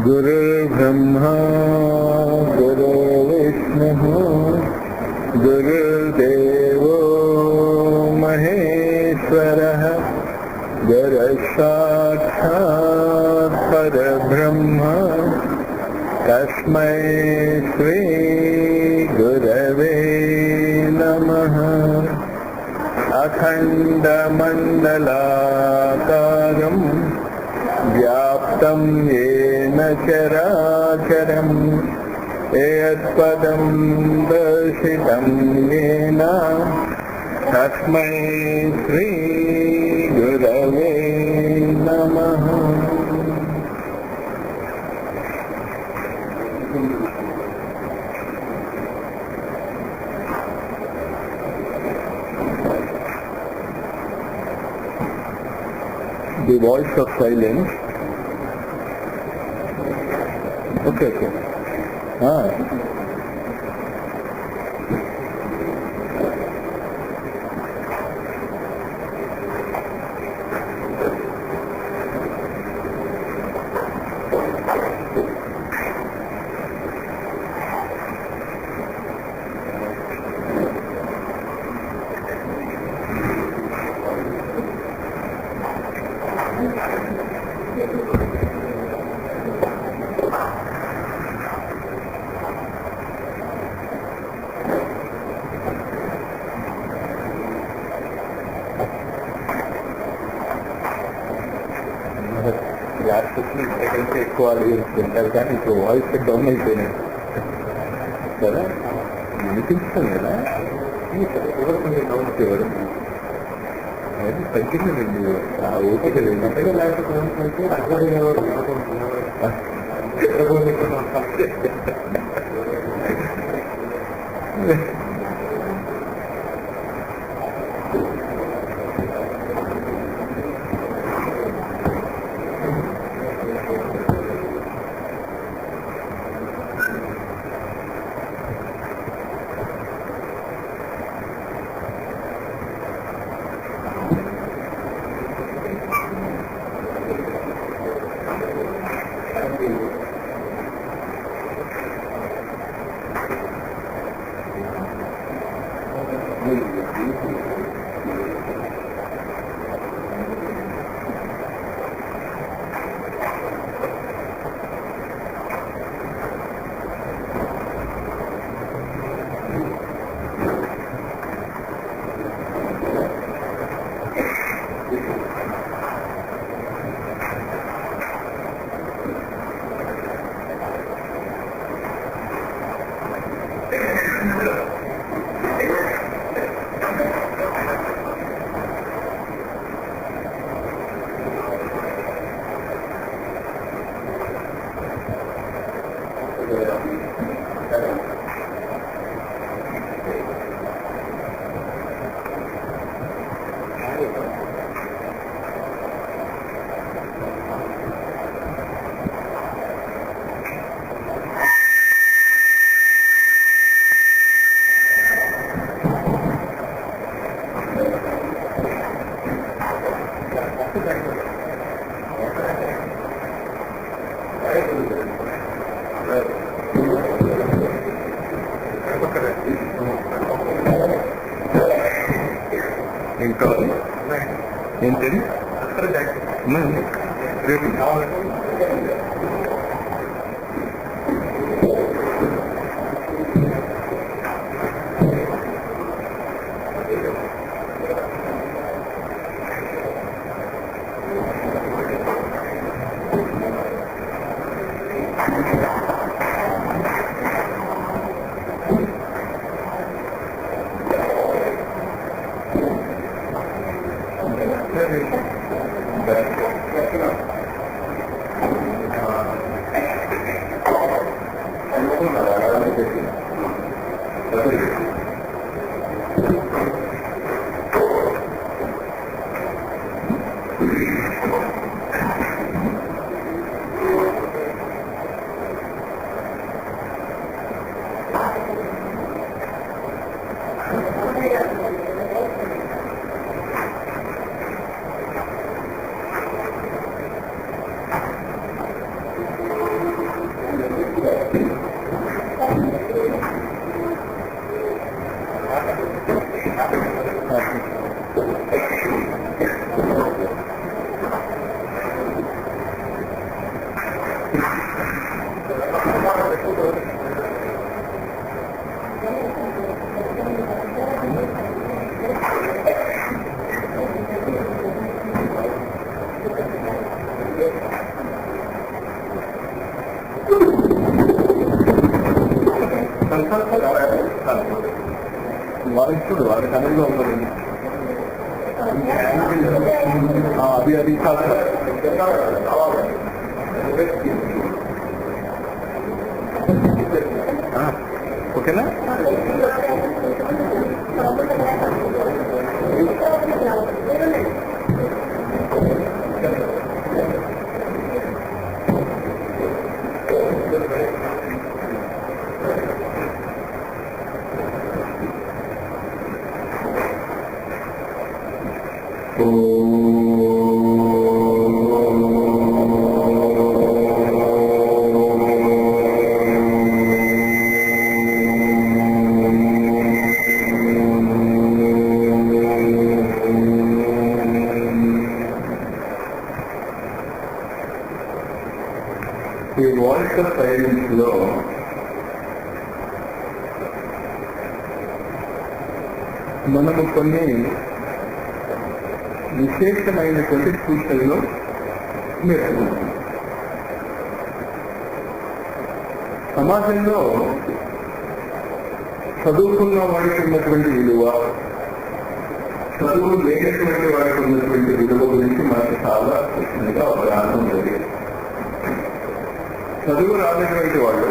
गुरुर्ब्रह्मा गुरुर्विष्णुः गुरुर्देवो महेश्वरः गुरुसाक्षात् परब्रह्म तस्मै श्री गुरवे नमः। अखण्डमण्डलाकारं व्याप्तं येन चराचरं यत्पदं दर्शितं येन तस्मै श्री गुरवे नमः। The voice of silence. Okay. Last 15 seconds ఎక్కువ తింటారు కానీ ఇప్పుడు వాయిస్ డౌన్ అయిపోయినాయి కదా, వినిపిస్తుంది కదా. ఎవరు కొంచెం డౌన్ ఎవరు అది తగ్గిందండి, ఆ ఓపిక లేదు. ఇంకా ఏంటండి వాడు వాడి కనుల్లో ఉన్నది అది అది చాలా ఓకేనా. ఈ వాయిస్ ఆఫ్ సైలెన్స్ లో మనము కొన్ని విశేషమైనటువంటి సూచనలు నేర్చుకుంటాం. సమాజంలో చదువుకున్న వాడికి ఉన్నటువంటి విలువ, చదువు లేనటువంటి వాడికి ఉన్నటువంటి విలువ గురించి మనకు చాలా స్పష్టంగా అవగాహన ఉంది. చదువు రానటువంటి వాళ్ళు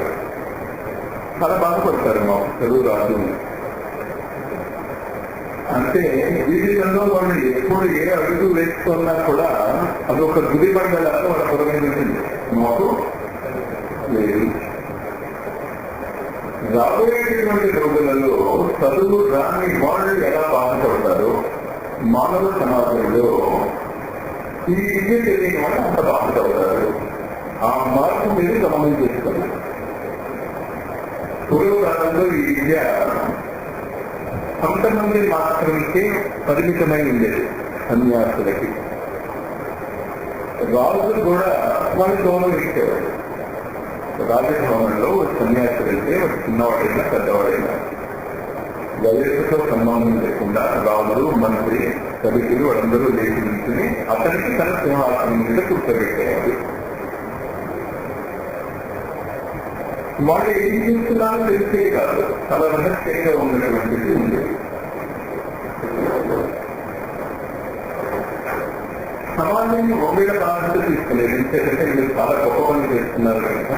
చాలా బాధపడతారు. మాకు చదువు రాదు అంటే జీవితంలో వాళ్ళు ఎప్పుడు ఏ అడుగు వేసుకున్నా కూడా అదొక గుదిబండలాగా వాళ్ళ పొరమైన ఉంటుంది. మాకు లేదు. రాబోయేటటువంటి రోజులలో చదువు రాని వాళ్ళు ఎలా బాధపడతారో మానవ సమాజంలో ఈ విద్య తెలియని వాళ్ళు అంత బాధపడతారు. ఆ మార్పు మీరు గమనం చేసుకోండి. పూర్వకాలంలో ఈ విద్య కొంతమంది మాత్రమే పరిమితమై ఉండేది. సన్యాసులకి, రాజులు కూడా వాళ్ళు గౌరవించేవాడు. రాజభవనంలో సన్యాసులు అయితే ఒక చిన్నవాడైనా పెద్దవాడైనా వయస్సుతో సంబంధం లేకుండా రాజులు, మంత్రి, సభికులు వాళ్ళందరూ లేచి నుంచుని అతనికి తన సింహాసనం మీద కూర్చోబెట్టేవాడు. వాళ్ళు ఏం చేస్తున్నారో తెలిసే కాదు, చాలా రహస్యంగా ఉన్నటువంటిది ఉండేది. సమాజాన్ని ఒకేళ బాధ్యత తీసుకోలేదు. ఎందుకంటే మీరు చాలా గొప్ప పని చేస్తున్నారు కనుక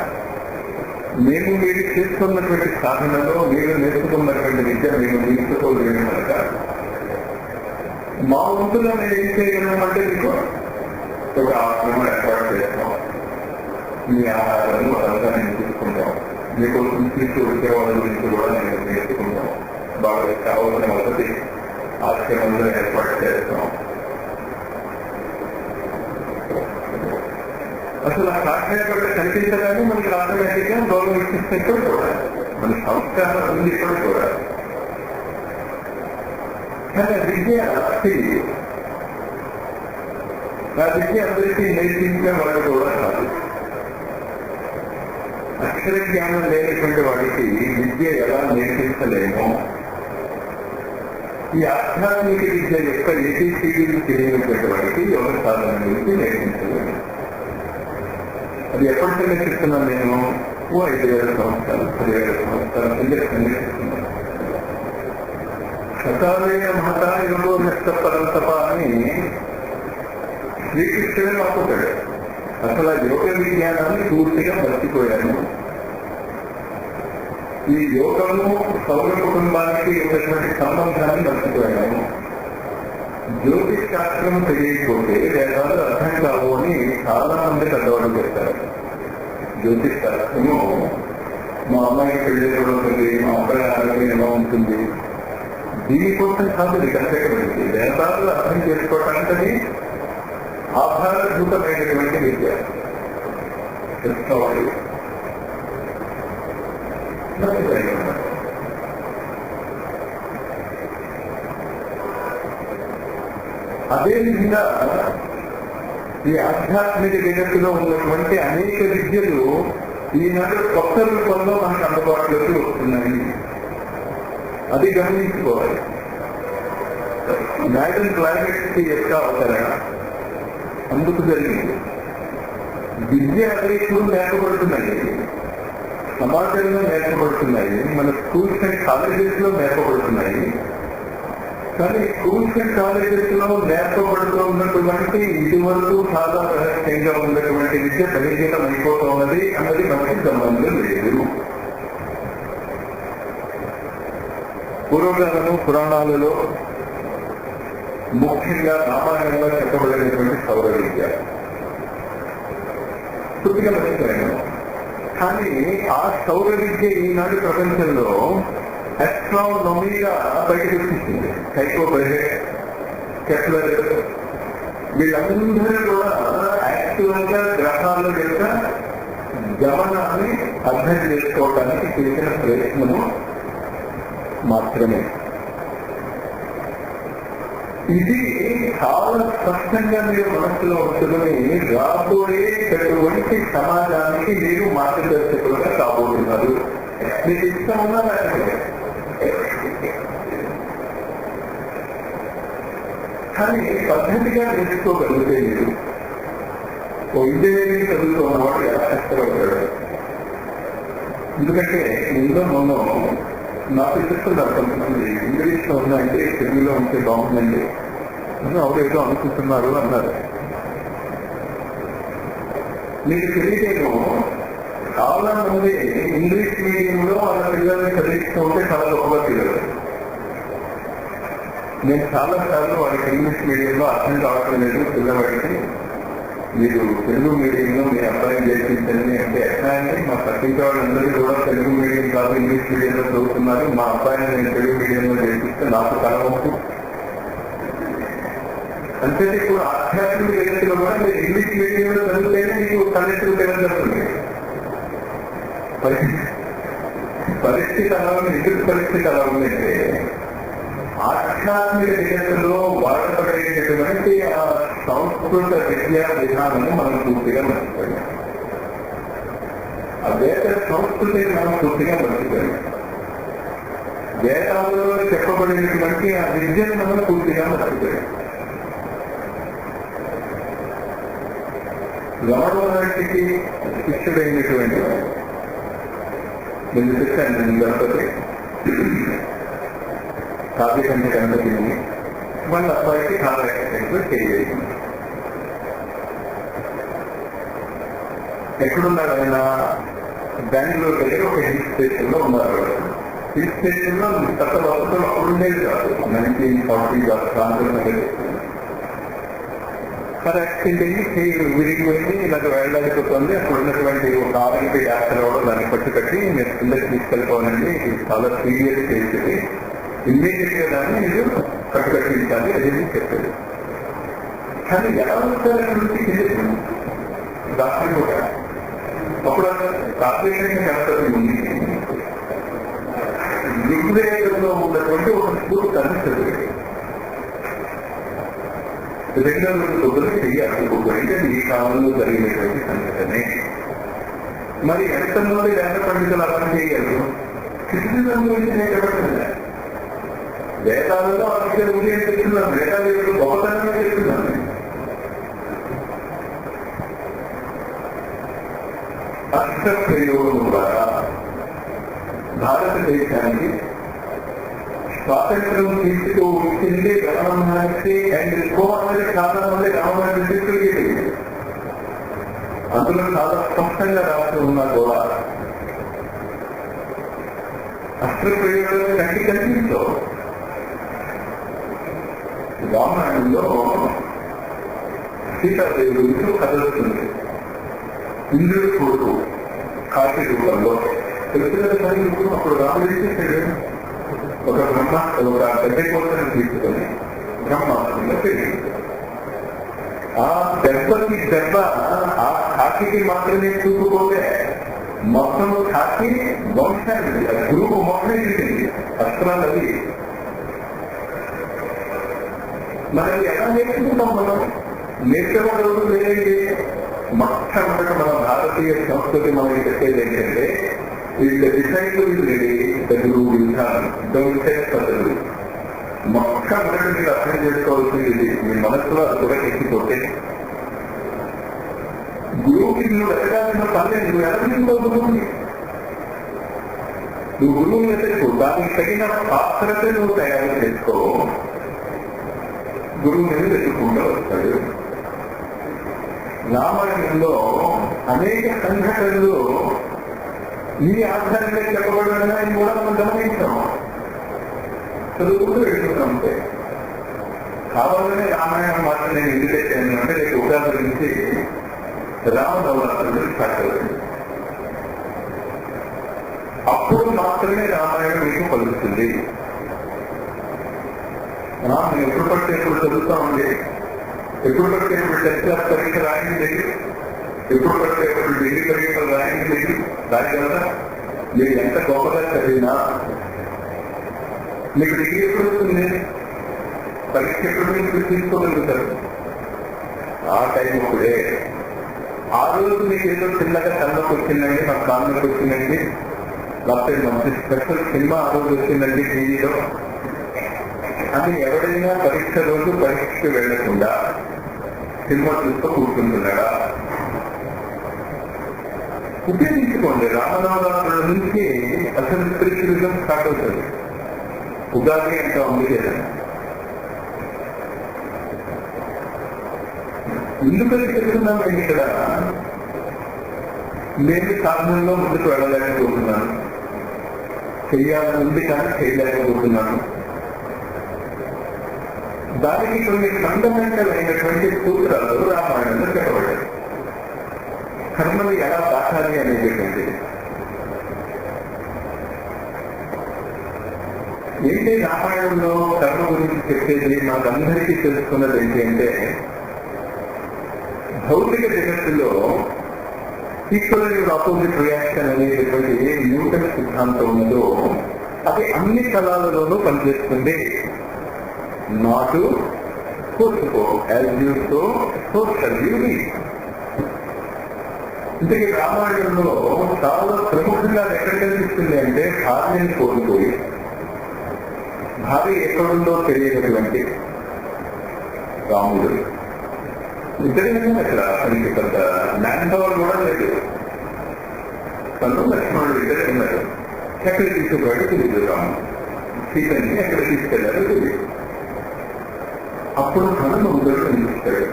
మేము మీరు చేస్తున్నటువంటి సాధనలో మీరు నేర్చుకున్నటువంటి విద్య మేము నేర్చుకోలేము కనుక మా వంతులో మేము ఏం చేయగలమంటే మీకు ఒక ఆశ్రమం ఏర్పాటు చేస్తాం. మీ ఆహారాన్ని వాళ్ళంతా నేను తీసుకుంటాం. మీకు ఇంటి ఉద్యోగాల గురించి కూడా నేను నేర్చుకుంటాం. బాగా కావాల్సిన వసతి ఆశ్రమంలో ఏర్పాటు చేస్తాం. అసలు ఆ సాధ్యపడి కనిపించగానే మనకి ఆటోమేటిక్గా గౌరవం ఇచ్చినట్టు కూడా మన సంస్కారం ఉంది కూడా. కానీ విద్య తెలియదు. ఆ విద్య అందరికీ నేర్పించే వాళ్ళు కూడా కాదు. అక్షర జ్ఞానం లేనటువంటి వాడికి విద్య ఎలా నేర్పించలేమో, ఈ ఆధ్యాత్మిక విద్య యొక్క ఏటీసీడీలు తెలియనటువంటి వాడికి యోగ సాధన గురించి నేర్పించలేము. అది ఎప్పటికీ నేర్పిస్తున్నాను నేను 5,000 సంవత్సరాలు 10,000 సంవత్సరాల నేర్పిస్తున్నాను. శతాలయ మహత యోగో నష్ట పరంతప అని శ్రీకృష్ణుడే మాట్లాడాడు. అసలు ఆ యోగ విజ్ఞానాన్ని పూర్తిగా మర్చిపోయాను. ఈ యోగము సౌర కుటుంబానికి ఉన్నటువంటి సంబంధాన్ని మర్చిపోయాను. జ్యోతిష్ శాస్త్రం తెలియకపోతే వేదాలు అర్థం కావు అని చాలా మంది పెద్దవాళ్ళు చెప్తారు. జ్యోతిష్ శాస్త్రము మా అమ్మాయి పెళ్లి కూడా ఉంటుంది, మా అబ్బాయి ఆరోగ్యం ఎలా ఉంటుంది, దీనికోసం కాదు ఇది కష్టపడింది. వేదాలు అర్థం చేసుకోవటానికి ఆధారభూతమైనటువంటి విద్య తెలుసుకోవాలి. అదేవిధంగా ఈ ఆధ్యాత్మిక జగత్తులో ఉన్నటువంటి అనేక విద్యలు ఈనాడు కొత్త రూపంలో మనకు అందుబాటులోకి వస్తున్నాయి. అది గమనించుకోవాలి. మ్యాడమ్ క్లైమేట్ యొక్క అవతరణ అందుకు జరిగింది. విద్య అభివృద్ధులు నేర్పబడుతున్నాయి, సమాజంలో నేర్పబడుతున్నాయి, మన స్కూల్స్ అండ్ కాలేజెస్ లో నేర్పబడుతున్నాయి. కానీ స్కూల్స్ అండ్ కాలేజెస్ లో నేర్పబడుతూ ఉన్నటువంటి ఇదివరకు చాలా రహస్యంగా ఉన్నటువంటి విద్య బహిర్గతం అయిపోతున్నది అన్నది మనకి సంబంధం లేదు. పూర్వకాలను పురాణాలలో ముఖ్యంగా రామాయణంలో చెప్పబడినటువంటి సౌర విద్య పూర్తిగా మర్చిపోయాను. కానీ ఆ సౌర విద్య ఈనాడు ప్రపంచంలో అస్ట్రానమీగా బయటకు వచ్చింది. టైకో బ్రహే, కెప్లర్ వీళ్ళందరూ కూడా యాక్చువల్ గా గ్రహాల యొక్క గమనాన్ని అర్థం చేసుకోవడానికి చేసిన ప్రయత్నము మాత్రమే. ఇది చాలా స్పష్టంగా మీరు మనసులో ఉంచుకుని రాబోయేటటువంటి సమాజానికి మీరు మార్గదర్శకులుగా కాబోతున్నారు. మీకు ఇష్టం ఉన్నా కానీ పద్ధతిగా నేర్చుకోగలిగితే మీరు ఇంజనీరింగ్ చదువుతున్నవాడు ఎలా కష్టపడతాడు. ఎందుకంటే ఇందులో మనం నాకు చెప్తున్నారు కొంతమంది ఇంగ్లీష్ లో ఉందంటే తెలుగులో ఉంటే బాగుందండి అని ఎవరేదో అనుకుంటున్నారు అన్నారు. మీకు తెలియదేమో చాలా మంది ఇంగ్లీష్ మీడియంలో వాళ్ళ పిల్లల్ని చదివిస్తూ ఉంటే చాలా గొప్పగా పిల్లలు. నేను చాలా సార్లు వాళ్ళకి ఇంగ్లీష్ మీడియంలో అర్థం కావటం లేదు పిల్లవాడికి, మీరు తెలుగు మీడియంలో మీ అబ్బాయిని చేర్పించండి అంటే ఎట్లా అంటే మా పత్రిక వాళ్ళందరూ కూడా తెలుగు మీడియం కాదు ఇంగ్లీష్ మీడియంలో చదువుతున్నారు, మా అబ్బాయిని నేను తెలుగు మీడియంలో చేర్పిస్తే నాకు తలవంపు. అంటే ఇప్పుడు ఆధ్యాత్మిక జగత్తులో కూడా మీరు ఇంగ్లీష్ మీడియంలో చదివితేనే మీకు తల్లిదండ్రులు జరుగుతుంది. పరిస్థితి అలా ఉంది. ఎదురు పరిస్థితి అలా ఉందంటే ఆధ్యాత్మిక జగత్తులో వాడపడేటటువంటి ఆ సంస్కృత విద్యా విధానాన్ని మనం పూర్తిగా మర్చిపోయాం. ఆ వేద సంస్కృతిని మనం పూర్తిగా మర్చిపోయాం. వేదాలలో చెప్పబడినటువంటి ఆ విద్యను మనం పూర్తిగా మర్చిపోయాం. రమణ మహర్షికి శిష్యుడైనటువంటి నేను చెప్పాను గణపతి కావ్యకంఠ గణపతిని వాళ్ళ అబ్బాయికి కాలక్షేత్రంలో చేయలేదు. ఎక్కడున్నాడు ఆయన? బెంగళూరు దగ్గర ఒక హిల్ స్టేషన్ లో ఉన్నారు. హిల్ స్టేషన్ లో గత వసతులు అప్పుడుండేది కాదు. 1940 ప్రాంతంలో యాక్సిడెంట్ అయ్యి విరిగిపోయింది. ఇలాగ వెళ్ళలేకపోతుంది. అక్కడ ఉన్నటువంటి ఒక ఆరోగ్య యాత్ర కూడా దాన్ని పట్టుకట్టి మీరు కిందకి తీసుకెళ్ళిపోవాలండి, ఇది చాలా సీరియస్ కేసు, ఇమ్మీడియట్ గా దాన్ని మీరు కట్టుకట్టించాలి అది చెప్పారు. కానీ ఎలా వస్తారు డాక్టర్ కూడా అప్పుడు కార్పొరేషన్ గణపతి ఉంది. ఋగ్వేదంలో ఉన్నటువంటి ఒక స్ఫూర్తి అనిపిస్తుంది. రెండో రోజు చెయ్యాలి. ఈ కాలంలో జరిగినటువంటి సంఘటనే. మరి ఎంతమంది వేద పండితులు అర్థం చేయగలరు? కృష్ణుల గురించి నేర్పడుతుంది. వేదాలలో అర్థం ఉదయం చెప్తున్నాను, వేదాలు గొప్పతనంగా చెప్తున్నాను. అక్షర ప్రయోగం ద్వారా భారతదేశానికి స్వాతంత్రం తీసుకు వచ్చింది రామమహర్షి అండ్ ఇంకోమంది చాలా మంది రామమహర్షి తీసుకెళ్ళి అందులో చాలా స్పష్టంగా రాసి ఉన్నా కూడా అస్త్ర ప్రయోగాలు కంటి కనిపిస్తావు. రామాయణంలో సీతాదేవి గురించి కదులుతుంది. ఇంద్రుడు కొడుకు కాశీ రూపంలో తెలుసు. అప్పుడు రాముడు చేశాడు, ఒక బ్రహ్మ ఒక పెద్ద కోటను తీసుకొని బ్రహ్మాండంలో పెరిగింది. ఆ దెబ్బకి దెబ్బ ఆ కాకికి మాత్రమే చూపుకోలే, మొత్తం కాకి వంశాన్ని గురువు మొత్తం జరిగింది. అస్త్రాలు అవి మనకి ఎలా నేర్చుకుంటాం? మనం నేర్చుకోవడం లేదండి. మొట్టమొదట మన భారతీయ సంస్కృతి మనకి చెప్పేది ఏంటంటే వీళ్ళ డిసైపుల్ గురువు విధానం పద్ధతులు. మొట్టమొదటి మీరు అర్థం చేసుకోవాల్సింది ఇది. మీ మనసులో అది కూడా ఎక్కిపోతే గురువుకి నువ్వు వెతకాల్సిన పని నువ్వు ఎలాగో గురువుని నువ్వు గురువుని వెతకు. దానికి తగిన పాత్రతే నువ్వు తయారు చేసుకో. గురువు మీద వెతుక్కుంటూ వస్తాడు. రామాయణంలో అనేక సంఘటనలు ఈ ఆధారంగా చెప్పబడినాయని కూడా మనం గమనించాం. చదువుకుంటూ వెళ్తున్నాం. అంటే కావాలనే రామాయణం మాత్రం నేను ఎందుకు తెచ్చాను అంటే రేపు ఉగాది నుంచి రామనవరాత్రులు స్టార్ట్ అవుతుంది. అప్పుడు మాత్రమే రామాయణం మీకు పలుకుతుంది. నేను ఎప్పుడు పడితే ఎప్పుడు చదువుతా ఉంది, ఎప్పుడు పడితే ఇప్పుడు టెస్ట్ పరీక్ష రాయింది లేదు, ఎప్పుడు పడితే ఎప్పుడు డిగ్రీ పరీక్షలు రాయింది లేదు. రాయగలరా? మీరు ఎంత గొప్పగా చదివినా మీకు డిగ్రీ ఎప్పుడు వస్తుంది? పరీక్ష ఎప్పుడు మీరు తీసుకోగలుగుతారు? ఆ టైం అప్పుడే. ఆ రోజు మీకు ఏదో చిన్నగా కళ్ళకు వచ్చిందండి, నాకు కాళ్ళకు వచ్చిందండి, లేకపోతే మంచి స్పెషల్ సినిమా ఆ రోజు వచ్చిందండి టీవీలో అని ఎవరైనా పరీక్ష రోజు పరీక్షకు వెళ్లకుండా సినిమా చూస్తూ కూర్చుంటున్నాడా? ఉపయోగించుకోండి. రామనవరాత్రుల నుంచి అసలు స్పిరిచువలిజం స్టార్ట్ అవుతుంది. ఉగాది అంటే ఉంది కదా. ఎందుకని చెప్తున్నాం ఇక్కడ? నేను సాధనలో ముందుకు వెళ్ళలేకపోతున్నాను, చెయ్యాలని ఉంది కానీ చేయలేకపోతున్నాను. దానికి కొన్ని ఫండమెంటల్ అయినటువంటి సూత్రాలు రామాయణంలో చెప్పబడ్డాయి. కర్మలు ఎలా దాటాలి అనేటువంటి ఏంటి రామాయణంలో కర్మ గురించి చెప్పేది మాకందరికీ తెలుసుకున్నది ఏంటి అంటే, భౌతిక జగత్తులో ఈక్వల్ ఆపోజిట్ రియాక్షన్ అనేటువంటి ఏ న్యూటన్ సిద్ధాంతం ఉన్నదో అది అన్ని తలాలలోనూ పనిచేస్తుంది. నాటు కోర్చుకో యాజ్ యూ సో సోషల్ యూని. ఇంతకీ రామాయణంలో చాలా ప్రముఖంగా ఎక్కడ కనిపిస్తుంది అంటే భార్యని కోల్పోయి భార్య ఎక్కడుందో తెలియనటువంటి రాముడు ఇద్దరు అక్కడ మనకి పెద్ద మ్యాన్ పవర్ కూడా లేదు. తను లక్ష్మణుడు ఇద్దరే ఉన్నారు. ఎక్కడ తీసుకుపోయాడు తెలియదు. రాముడు సీతని ఎక్కడ తీసుకెళ్లారో తెలియదు. అప్పుడు హనుమంతుడు కనిపిస్తాడు.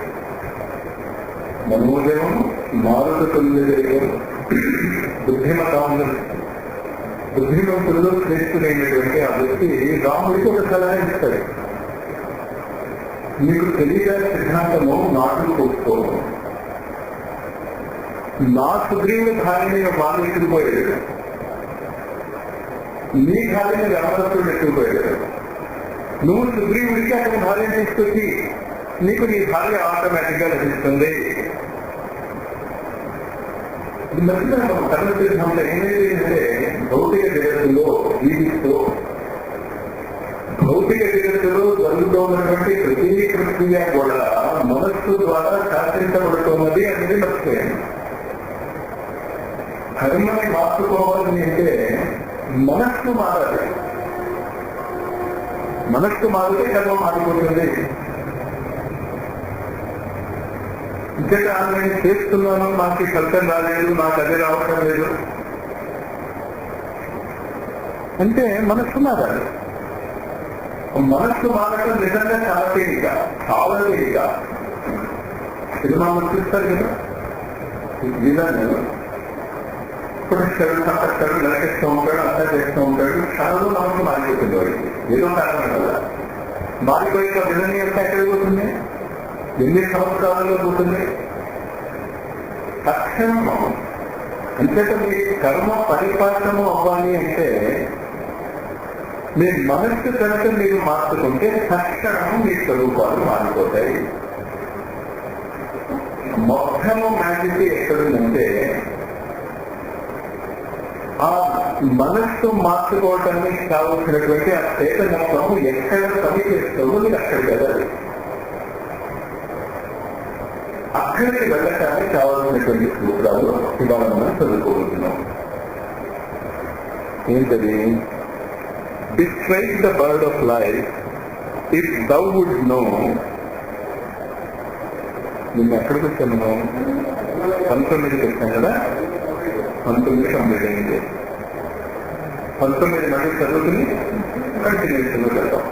మనోజయం మారుత తొలిదేవం బుద్ధిమంతుల్లో శ్రేష్ఠుడైనటువంటి ఆ వ్యక్తి రాముడికి ఒక సలహా ఇస్తాడు. మీకు తెలియని సిద్ధాంతము నాటుకు కూర్చో. నా సుగ్రీవుడి భార్యని వాళ్ళు ఎత్తుకుపోయాడు, నీ భార్యని రామదత్తుడు ఎత్తుకుపోయాడు. నువ్వు సుగ్రీవుడికి అతని భార్యను తీసుకొచ్చి నీకు నీ భార్య ఆటోమేటిక్ గా లభిస్తుంది. కర్మ సిద్ధాంతం ఏమైందంటే భౌతిక జగత్తులో జీవిస్తూ భౌతిక జగత్తులో జరుగుతున్నటువంటి ప్రతి ప్రక్రియ కూడా మనస్సు ద్వారా శాసించబడుతున్నది అనేది మర్చిపోయాను. కర్మని మార్చుకోవాలని అంటే మనస్సు మారాలి. మనస్సు మారితే కర్మ మారిపోతుంది. ఇంకా నేను చేస్తున్నాను, నాకు ఫలితం రాలేదు, నాకు అదే రావటం లేదు అంటే మనస్సు మారాలి. మనస్సు మారడం నిజంగా చాలా తేలిక, చాలా తేలిక. సినిమాలు చూస్తారు కదా, విధాన్ని పురుషుడు సంపత్తుడు నరకిస్తూ ఉంటాడు, అంతా చేస్తూ ఉంటాడు. క్షణంలో మనసు మారిపోతుంది. వాడికి ఏదో కారణం కదా మారిపోయిన విధాన్ని ఎంత ఎక్కడికి పోతుంది, ఎన్ని సంవత్సరాలలో పోతుంది. తక్షణం అంతేత మీ కర్మ పరిపాలనము అవ్వాలి అంటే మీ మనస్సు కనుక మీరు మార్చుకుంటే తక్షణం మీ స్వరూపాలు మారిపోతాయి. మొత్తము మ్యాజిక్ ఎక్కడుందంటే ఆ మనస్సు మార్చుకోవటానికి కావలసినటువంటి ఆ చేతనత్వం ఎక్కడ పని చేస్తుందో మీరు అక్కడ కదాలి. అక్కడికి వెళ్ళటానికి కావాల్సినటువంటి సూత్రాలు ఇవాళ మనం చదువుకోబోతున్నాం. ఏంటది? Destroy the bird of life if thou would know. నిన్న ఎక్కడికి వచ్చాను మనం? 19కి వచ్చాం కదా, 19 కంప్లీట్ అయింది. 19 మళ్ళీ చదువుకుని కంటిన్యూషన్ వెళ్తాం.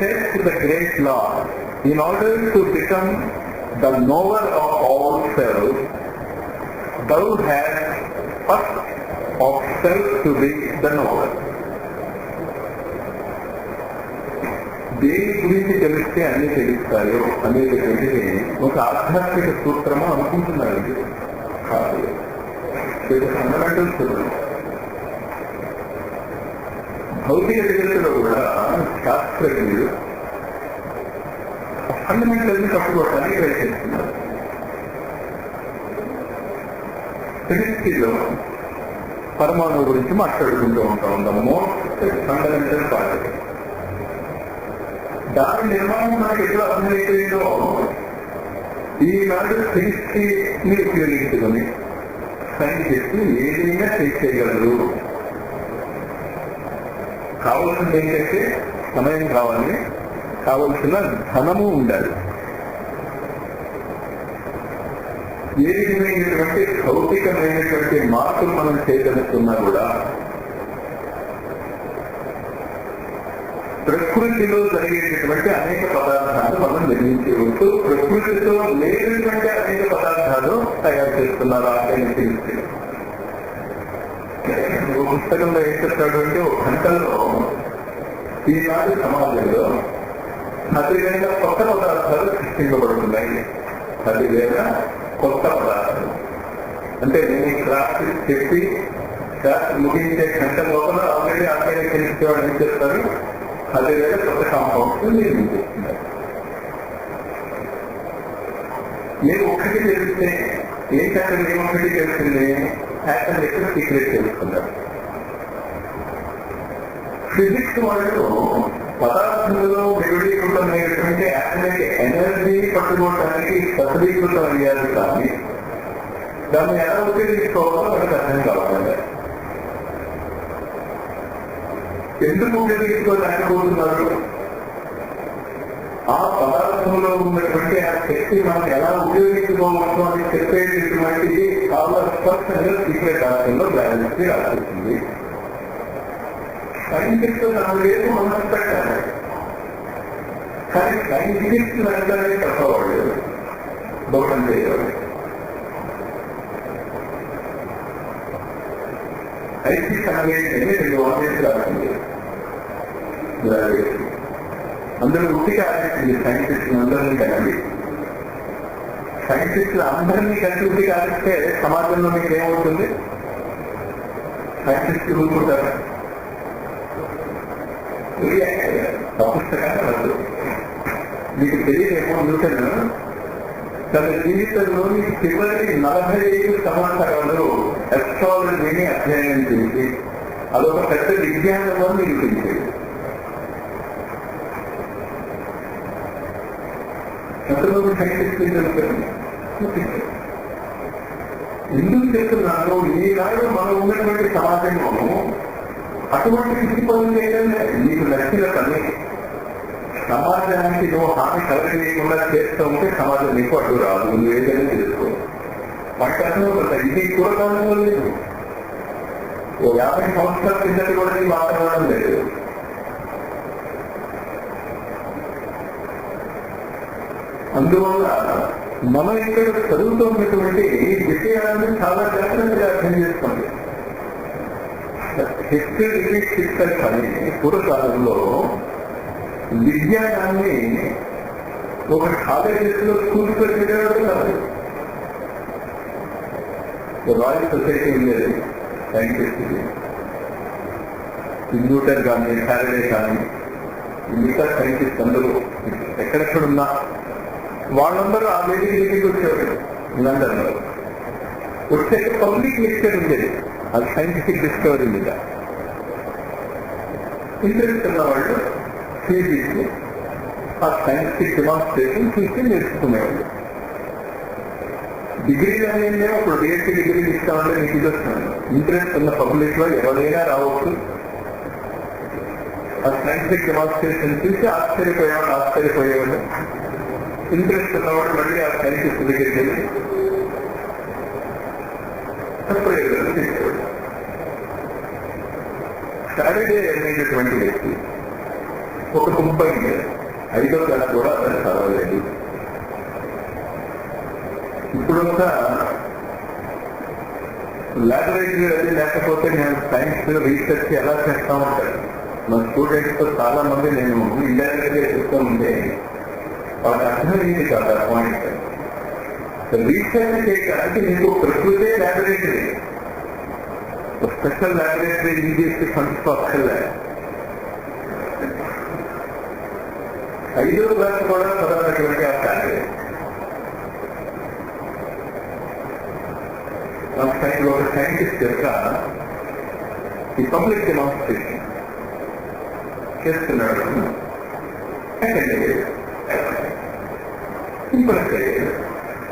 Set the great law. In order to become the knower of all self, thou hast first of self to be the knower. దేని గురించి తెలిస్తే అన్ని తెలుస్తాయో అనేటువంటిది ఒక ఆధ్యాత్మిక సూత్రము అనుకుంటున్నారు. కాదు, ఫండమెంటల్ సూత్రం. భౌతిక జగత్తులో కూడా శాస్త్రజ్ఞులు ఫండమెంటల్ ని కప్పుకోవడానికి ప్రయత్నిస్తున్నారు. కెమిస్ట్రీలో పరమాణువు గురించి మాట్లాడుకుంటూ ఉంటాం. The most fundamental part. దాని నిర్మాణం మనకు ఎట్లా అర్థమైపోయిందో ఈనాడు కెమిస్ట్రీని ఉపయోగించుకొని సైంటిస్టులు ఏదైనా చేయగలరు. కావాల్సింది ఏంటంటే సమయం కావాలి, కావలసిన ధనము ఉండాలి. ఏ విధమైనటువంటి భౌతికమైనటువంటి మార్పులు మనం చేయగలుగుతున్నా కూడా ప్రకృతిలో జరిగేటటువంటి అనేక పదార్థాలు మనం నిర్మించవచ్చు. ప్రకృతిలో లేనటువంటి అనేక పదార్థాలు తయారు చేస్తున్నారు ఆర్గానిక్. పుస్తకంలో ఏం చెప్తాడు అంటే, ఒక గంటలో ఈనాటి సమాజంలో 10,000 కొత్త పదార్థాలు సృష్టించబడుతున్నాయి. 10,000 కొత్త పదార్థాలు. అంటే నేను క్లాస్ చెప్పి క్లాస్ ముగించే గంట లోపల ఆల్రెడీ ఆర్గానిక్ తెలిసేవాడు ఏం చెప్తారు, 10,000 కొత్త కాంపౌండ్స్ నిర్మించేస్తున్నారు. మీరు ఒక్కటి తెలిస్తే ఏంటంటే మేము ఒకటి తెలిసింది యాక్షన్ ఎక్కడ సీక్రెట్ తెలుసుకున్నారు. ఫిజిక్స్ వాళ్ళు పదార్థంలో వివిడీకృతమైనటువంటి యాక్సిడెంట్ ఎనర్జీ పట్టుకోవడానికి సఫలీకృతం అయ్యారు. కానీ దాన్ని ఎలా ఉపయోగించుకోవాలో మనకు అర్థం కావాలి. ఎందుకు ఉపయోగించుకోలేకపోతున్నారు? ఆ పదార్థంలో ఉన్నటువంటి ఆ శక్తి మనం ఎలా ఉపయోగించుకోవచ్చు అని చెప్పేటటువంటి చాలా స్పష్టంగా సీక్రెట్ ఆర్టంలో బ్యాలెన్స్ రాస్తుంది. సైంటిస్ట్ నాకు లేదు మనసు పెట్టాలి, కానీ సైంటిస్ట్ వెంటనే తప్పవాడు దోషం చేయవాలి. సైంటిస్ట్ అనేది 2 వార్తలు రాసింది. అందరూ ఉట్టిగా ఆలోచించింది. సైంటిస్టులు అందరినీ కలిపి సైంటిస్టులు అందరినీ కలిసి ఉట్టిగా ఆలోచిస్తే సమాజంలో మీకు ఏమవుతుంది? సైంటిస్టులు ఊరుకుంటారా? పుస్తకాన్ని వద్దు. మీకు తెలియదేమో, న్యూటన్ తన జీవితంలోని చివరి 45 సంవత్సరాలు అస్ట్రాలజీని అధ్యయనం చేసి అదొక పెద్ద విజ్ఞానంలో నిరూపించేది. ఎంతమంది సైంటిస్టులు తెలుస్తుంది. ఎందుకు చేస్తున్నాను? ఈనాడు మనం ఉన్నటువంటి సమాజంలో అటువంటి పిచ్చి పనులు ఏంటంటే, నీకు నచ్చిన పని సమాజానికి నువ్వు హాని కలగలేకుండా చేస్తూ ఉంటే సమాజం నీకు అడ్డు రాదు. నువ్వు ఏదైనా చేసుకో. పట్టణంలో ఇది కూడా కారణం లేదు. ఓ 50 సంవత్సరాల కిందటి కూడా నీ వాతావరణం లేదు. అందువల్ల మనం ఇక్కడ చదువుతున్నటువంటి విషయాలను చాలా జాగ్రత్తగా అర్థం చేసుకోండి. హిస్టరీ అని పూర్వకాలంలో విజ్ఞానాన్ని ఒక కాలేజెస్లో స్కూల్ పెట్టేవాడు కాదు. రాయల్ సొసైటీ ఉండేది సైంటిస్ట్, న్యూటన్ కానీ ఫ్యారడే కానీ మిగతా సైంటిస్ట్ అందరూ ఎక్కడెక్కడున్నా వాళ్ళందరూ ఆ మీటింగ్ వచ్చేవాడు. లండన్లో వచ్చే పబ్లిక్ లెక్చర్ ఉండేది, అది సైంటిఫిక్ డిస్కవరీ మీద. ఇంట్రెస్ట్ ఉన్న వాళ్ళు ఫీజు ఆ సైంటిఫిక్ డెమాన్స్ట్రేషన్ చూసి నేర్చుకునేవాళ్ళు. డిగ్రీలు అనేది ఇప్పుడు బిఎస్సీ డిగ్రీలు ఇస్తామంటే మీకు ఇది వస్తున్నాను. ఇంట్రెస్ట్ ఉన్న పబ్లిక్ లో ఎవరైనా రావచ్చు. ఆ సైంటిఫిక్ డెమాన్స్ట్రేషన్ చూసి ఆశ్చర్యపోయేవాళ్ళు. ఇంట్రెస్ట్ ఉన్నవాడు మళ్ళీ ఆ సైంటిస్ట్ దగ్గరికి వెళ్ళి ప్రయోజనాలు తీసుకోవాలి. సాటర్డే అనేటటువంటి వ్యక్తి ఒక కంపెనీ 5వ క్లాస్ కూడా అతను చదవలేదు. ఇప్పుడు ఒక లాబొరేటరీ అది లేకపోతే నేను సైన్స్ రీసెర్చ్ ఎలా చేస్తా ఉంటాను. మా స్టూడెంట్స్ తో చాలా మంది నేను ఇండైరెక్ట్ గా చెప్తూ ఉంటే వాళ్ళకి అర్థమైంది కాదు ఆ పాయింట్. రీసెర్చ్ చేయడానికి నీకు ప్రకృతే లాబొరేటరీ, స్పెషల్ లాబొరేటరీ ఇంజేసి ఫండ్స్ అక్కర్లే. 5వ క్లాస్ కూడా చదవనటువంటి ఆ ఫ్యామిలీ ఒక సైంటిస్ట్ యొక్క ఈ పబ్లిక్ డెమాన్స్ట్రేషన్ చేస్తున్నాడు.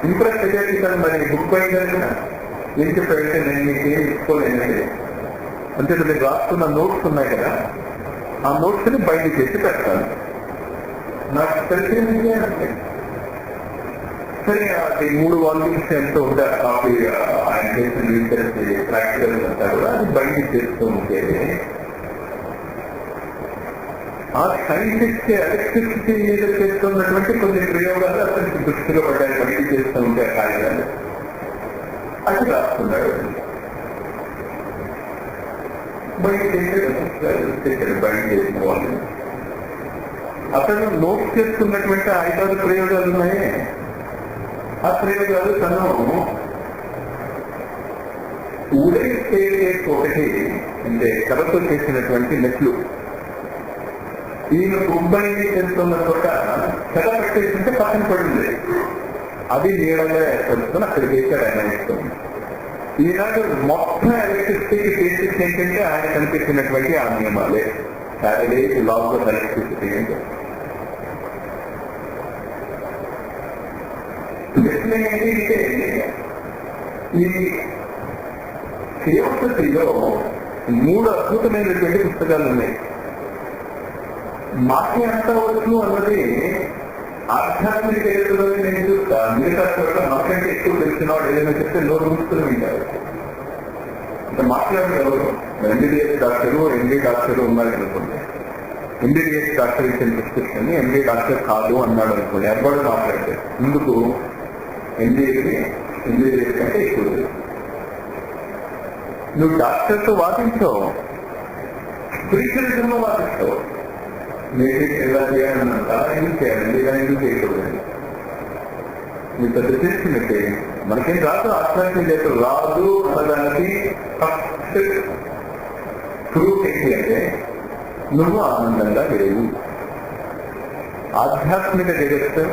ఇంప్రెస్ అయ్యేది కానీ మరి బుక్ అయిందని ఏం చెప్పాడంటే నేను మీకు ఏం ఇచ్చుకోలేనండి అంటే మీరు రాస్తున్న నోట్స్ ఉన్నాయి కదా, ఆ నోట్స్ ని బయట చేసి పెడతాను. నాకు తెలిసింది అంటే సరే అది 3 వాల్యూమ్స్ ఎంతో ఉంటే ఆ కాపీ ఆయన చేసిన రీసెర్చ్ ప్రాక్టికల్స్ అంతా కూడా అది బయట చేస్తూ ఉంటే ఆ సైంటిస్ట్ ఎలక్ట్రిసిటీ మీద చేస్తున్నటువంటి కొన్ని ప్రయోగాలు అతనికి దృష్టిలో పడ్డాయి. బయట చేస్తూ ఉంటే కాగితాలు అది రాస్తున్నాడు. బయట చేసే బయట చేసిన వాళ్ళు అతను నోట్ చేస్తున్నటువంటి 5-6 ప్రయోగాలు ఉన్నాయి. ఆ ప్రయోగాలు తను ఊడైతే ఒకటి అంటే కథతో చేసినటువంటి నెట్లు ఈయన ముంబైని చేస్తున్న చోట కథ పెట్టేసింటే పక్కన పడింది. అది నీళ్ళగా ఏర్పడుతుంది, అక్కడికి వేసాడు ఆయన ఇస్తుంది. ఈనాడు మొత్తం ఎలక్ట్రిసిటీకి బేసిక్స్ ఏంటంటే ఆయన కనిపించినటువంటి ఆ నియమాలే. సాటర్డే లాస్ ఆఫ్ ఎలక్ట్రిసిటీ అంటే ఏంటంటే ఈ థియోసఫీలో 3 అద్భుతమైనటువంటి పుస్తకాలు ఉన్నాయి. మాకే ఎంత వచ్చు అన్నది ఆధ్యాత్మిక జగత్తులో నేను చూస్తా. మిగతా చోట్ల మాకంటే ఎక్కువ తెలిసిన వాడు ఏదైనా చెప్తే నోరు మూసుకుని వింటారు. అంటే మాట్లాడే ఎవరు ఎంబీబీఎస్ డాక్టరు ఎంబీ డాక్టరు ఉన్నాడు అనుకోండి, ఎంబీబీఎస్ డాక్టర్ ఇచ్చిన ప్రిస్క్రిప్షన్ ఎంబీ డాక్టర్ కాదు అన్నాడు అనుకోండి, ఎవ్వరు మాట్లాడతారు. ఎందుకు? ఎంబీబీఎస్ కంటే ఎక్కువ. నువ్వు డాక్టర్తో వాదించావు, స్పిరిచువలిజంలో వాదిస్తావు. మీరు ఎలా చేయాలన్నంత ఎందుకు చేయాలండి, ఇలా ఎందుకు చేయకూడదండి. మీ పెద్ద చేసినట్టే మనకేం రాదు, ఆత్మహత్య లేదు రాదు అన్నదానికి ఫస్ట్ ప్రూఫ్ ఏంటి అంటే నువ్వు ఆనందంగా లేవు. ఆధ్యాత్మిక జగత్తు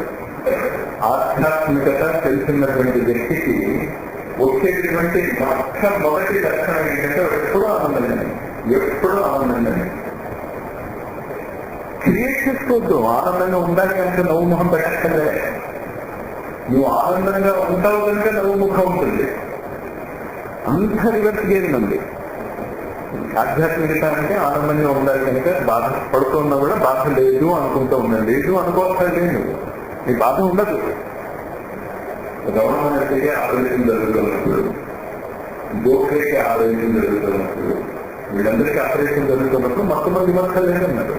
ఆధ్యాత్మికత తెలిసినటువంటి వ్యక్తికి వచ్చేటటువంటి మొదటి లక్షణం ఏంటంటే ఎప్పుడూ ఆనందంగా క్రియేట్ చేసుకోవద్దు. ఆనందంగా ఉండాలి కనుక నవ్వు ముఖం పెట్టక్కర్లే. నువ్వు ఆనందంగా ఉంటావు కనుక నవ్వు ముఖం ఉంటుంది. అంత రివర్స్ గేమ్ ఉంది. ఆధ్యాత్మికత అంటే ఆనందంగా ఉండాలి కనుక బాధ పడుతున్నా కూడా బాధ లేదు అనుకుంటూ ఉండాలి. లేదు అనుకోవట్లేదు, నువ్వు నీ బాధ ఉండదు. గవర్నమెంట్కి ఆలోచన జరుగుతున్నప్పుడు, గోఖలేకి ఆలోచన జరుగుతున్నప్పుడు, వీళ్ళందరికీ ఆపరేషన్ జరుగుతున్నప్పుడు మొత్తం విమర్శలు లేదన్నారు.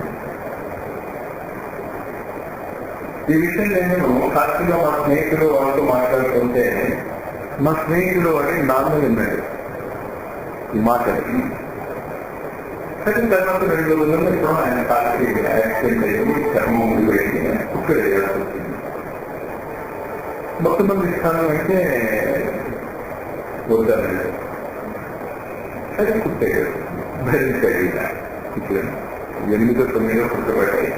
ఈ విషయం నేను సాక్షిగా మా స్నేహితులు వాళ్ళతో మాట్లాడుతుంటే మా స్నేహితుడు వాడి నాన్న విన్నాడు ఈ మాటలు. సెకండ్ తర్వాత 2 రోజుల్లో ఇప్పుడు ఆయన కాకి యాక్సిడెంట్ అయ్యి చర్మం వెళ్ళి కుక్కర్ వేయాల్సి వచ్చింది. మొత్తం మంది ఇస్తాను అంటే వద్దానండి. అది కుట్టాడు భరించాడు. ఇక్కడ 8-9 కుట్టబడ్డాయి.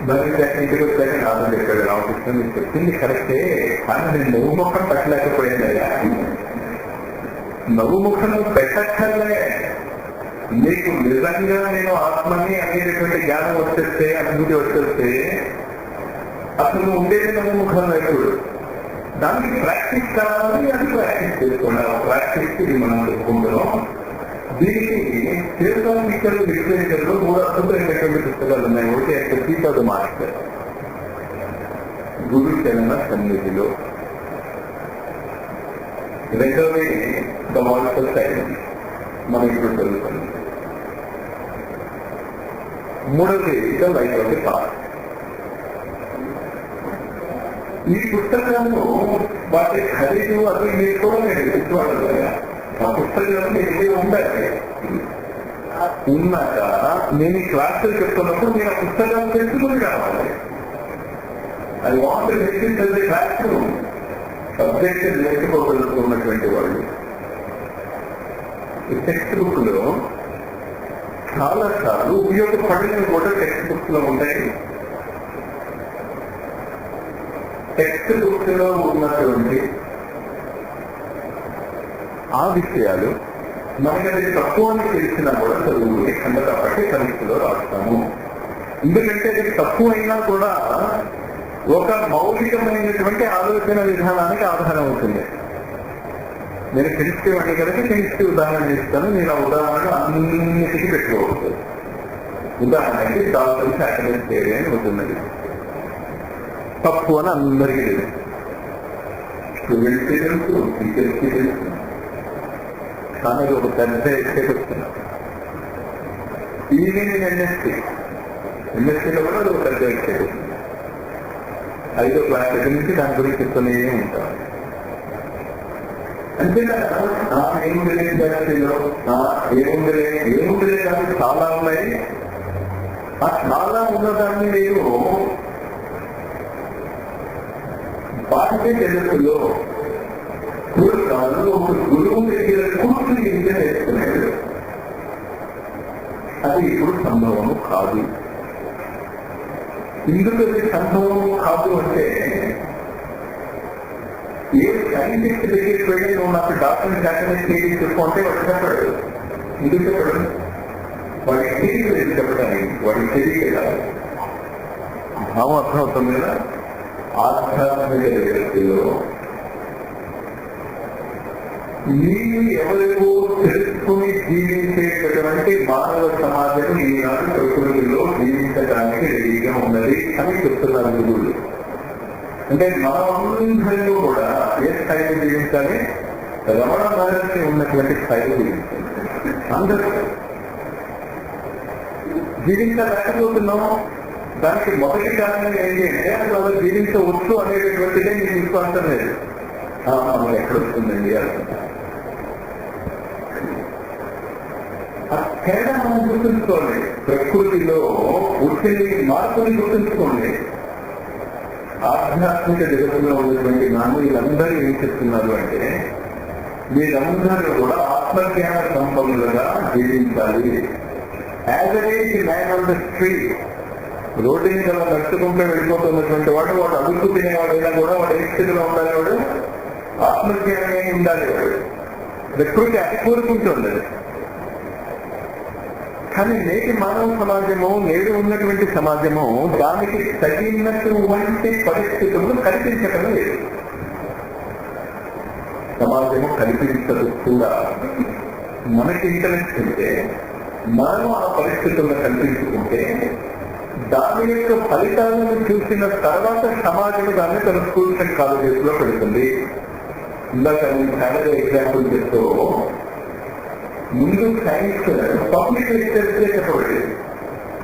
దాని ఇంటికి వచ్చాక నాన్న చెప్పాడు, రామకృష్ణ మీరు చెప్పింది కరెక్టే, కానీ నేను నవ్వు ముఖం పెట్టలేకపోయిందయ్యా. నవ్వు ముఖం పెట్టక్కర్లే. నీకు నిజంగా నేను ఆత్మని అనేటటువంటి జ్ఞానం వచ్చేస్తే, అనుభూతి వచ్చేస్తే అసలు ఉండేది నవ్వు ముఖం ఇప్పుడు దానికి ప్రాక్టీస్ కావాలి, అది ప్రాక్టీస్ చేసుకున్నారు. ప్రాక్టీస్ ఇది మనం చెప్పుకుంటున్నాం. దీనికి థియోసాఫికల్ లిటరేచర్లో 3 అద్భుతమైనటువంటి పుస్తకాలు ఉన్నాయి. ఒకటి సీతా ద మాస్టర్, గురు చరణ సన్నిధిలో. రెండవది ద వాయిస్ ఆఫ్ సైలెన్స్, మన ఇప్పుడు చదువుతుంది. మూడవది the light of the path. ఈ పుస్తకాలను వాటి ఖరీదు అది మీరు కూడా నేను తెచ్చుకోవాలి. ఆ పుస్తకాలను ఏది ఉండాలి. ఉన్నాక నేను ఈ క్లాసులు చెప్తున్నప్పుడు నేను ఆ పుస్తకాలు తెలుసుకుని రావాలి. అది వాంట్ క్లాస్ రూమ్ సబ్జెక్ట్ నేర్చుకోగలుగుతున్నటువంటి వాళ్ళు. ఈ టెక్స్ట్ బుక్ లో చాలా సార్లు ఉపయోగపడినవి కూడా టెక్స్ట్ బుక్స్ లో ఉంటాయి. టెక్స్ట్ బుక్ లో ఉన్నటువంటి ఆ విషయాలు మనకి అది తక్కువ అని తెలిసినా కూడా చదువుని ఖండత పట్టి పరీక్షలో రాస్తాము. ఎందుకంటే అది తక్కువ అయినా కూడా ఒక మౌలికమైనటువంటి ఆలోచన విధానానికి ఆధారం అవుతుంది. నేను కెమిస్ట్రీ వాడిని కనుక కెమిస్ట్రీ ఉదాహరణ ఇస్తాను. నేను ఆ ఉదాహరణ అన్నిటికీ పెట్టుకోవచ్చు. ఉదాహరణకి డాక్టర్ సాటిలైట్ థియరీ అని ఉంటున్నది. తప్పు అని అందరికీ తెలుసు, స్టూడెంట్స్కి తెలుసు, టీచర్స్కి తెలుసు. కానీ ఒక పెద్ద ఎస్టేట్ వస్తున్నా. ఈవెన్ ఎంఎస్సీలో కూడా అది ఒక పెద్ద ఎస్టేట్ వస్తుంది. 5వ క్లాస్ దగ్గర నుంచి దాని గురించి చెప్తూనే ఉంటాం. అంతేనా? ఏముందిలే ఇండస్ట్రీలో ఏముందిలే కానీ చాలా ఉన్నాయి. ఆ చాలా ఉన్నదాన్ని నేను బాధ్యత తెలుగులో ఒక గురువు దగ్గర కూర్చుని విద్య నేర్చుకున్నాడు. అది ఇప్పుడు సంభవము కాదు. ఇందుకు అది సంభవము కాదు అంటే ఏ సైంటిస్ట్ దగ్గరికి వెళ్ళి నువ్వు నాకు డాక్టర్ సాటిలైట్ థియరీ చెప్పుకుంటే వాడు చెప్పాడు. ఎందుకు చెప్పాడు? వాడి థియరీ లేదు చెప్పడానికి, వాడి తెలియదు. భావం అర్థమవుతుంది కదా. ఆధ్యాత్మిక జగత్తులో మీరు ఎవరెవో తెలుసుకుని జీవించేటటువంటి మానవ సమాజం ఈనాడు ప్రకృతిలో జీవించడానికి రెడీగా ఉన్నది అని చెప్తున్నారు గురువులు. అంటే మనమందరిలో కూడా ఏ స్థాయిలో జీవించాలి? రమణ మహర్షి ఉన్నటువంటి స్థాయిలో జీవించాలి. అందరూ జీవించలేకపోతున్నాం. దానికి మొదటి కారణం ఏంటి అంటే అది వాళ్ళు జీవించవచ్చు అనేటటువంటిదే మీకు విశ్వాసం లేదు. మనం ఎక్కడ వస్తుందండి అనుకుంటా. ఆ తేడా మనం గుర్తుంచుకోండి. ప్రకృతిలో వచ్చింది మార్పుని గుర్తుంచుకోండి. ఆధ్యాత్మిక జగత్తులో ఉన్నటువంటి మానవులందరూ ఏం చెప్తున్నారు అంటే మీరందరూ కూడా ఆత్మజ్ఞాన సంపన్నులుగా జీవించాలి. Average man on the street, road మీద నడుచుకుంటూ వెళ్ళిపోతున్నటువంటి వాడు అడుగు తినేవాడైనా కూడా వాడు ఏ స్థితిలో ఉండాలి? వాడు ఆత్మజ్ఞానమే ఉండాలి. వాడు ప్రకృతి అది కోరుకుంటుంది. కానీ నేటి మానవ సమాజము, నేడు ఉన్నటువంటి సమాజము దానికి తగినటువంటి పరిస్థితులను కల్పించటం లేదు. సమాజము కల్పించదు కూడా. మనకి ఇంటరెస్ట్ ఉంటే మనం ఆ పరిస్థితులను కల్పించుకుంటే దాని యొక్క ఫలితాలను చూసిన తర్వాత సమాజం దాన్ని తన స్కూల్స్ అండ్ కాలేజెస్ లో పెడుతుంది. ఇందాక నేను చాలా ఎగ్జాంపుల్ చెప్తూ ముందు సైన్స్ పబ్లిక్ రీసెర్చ్ చెప్పబడి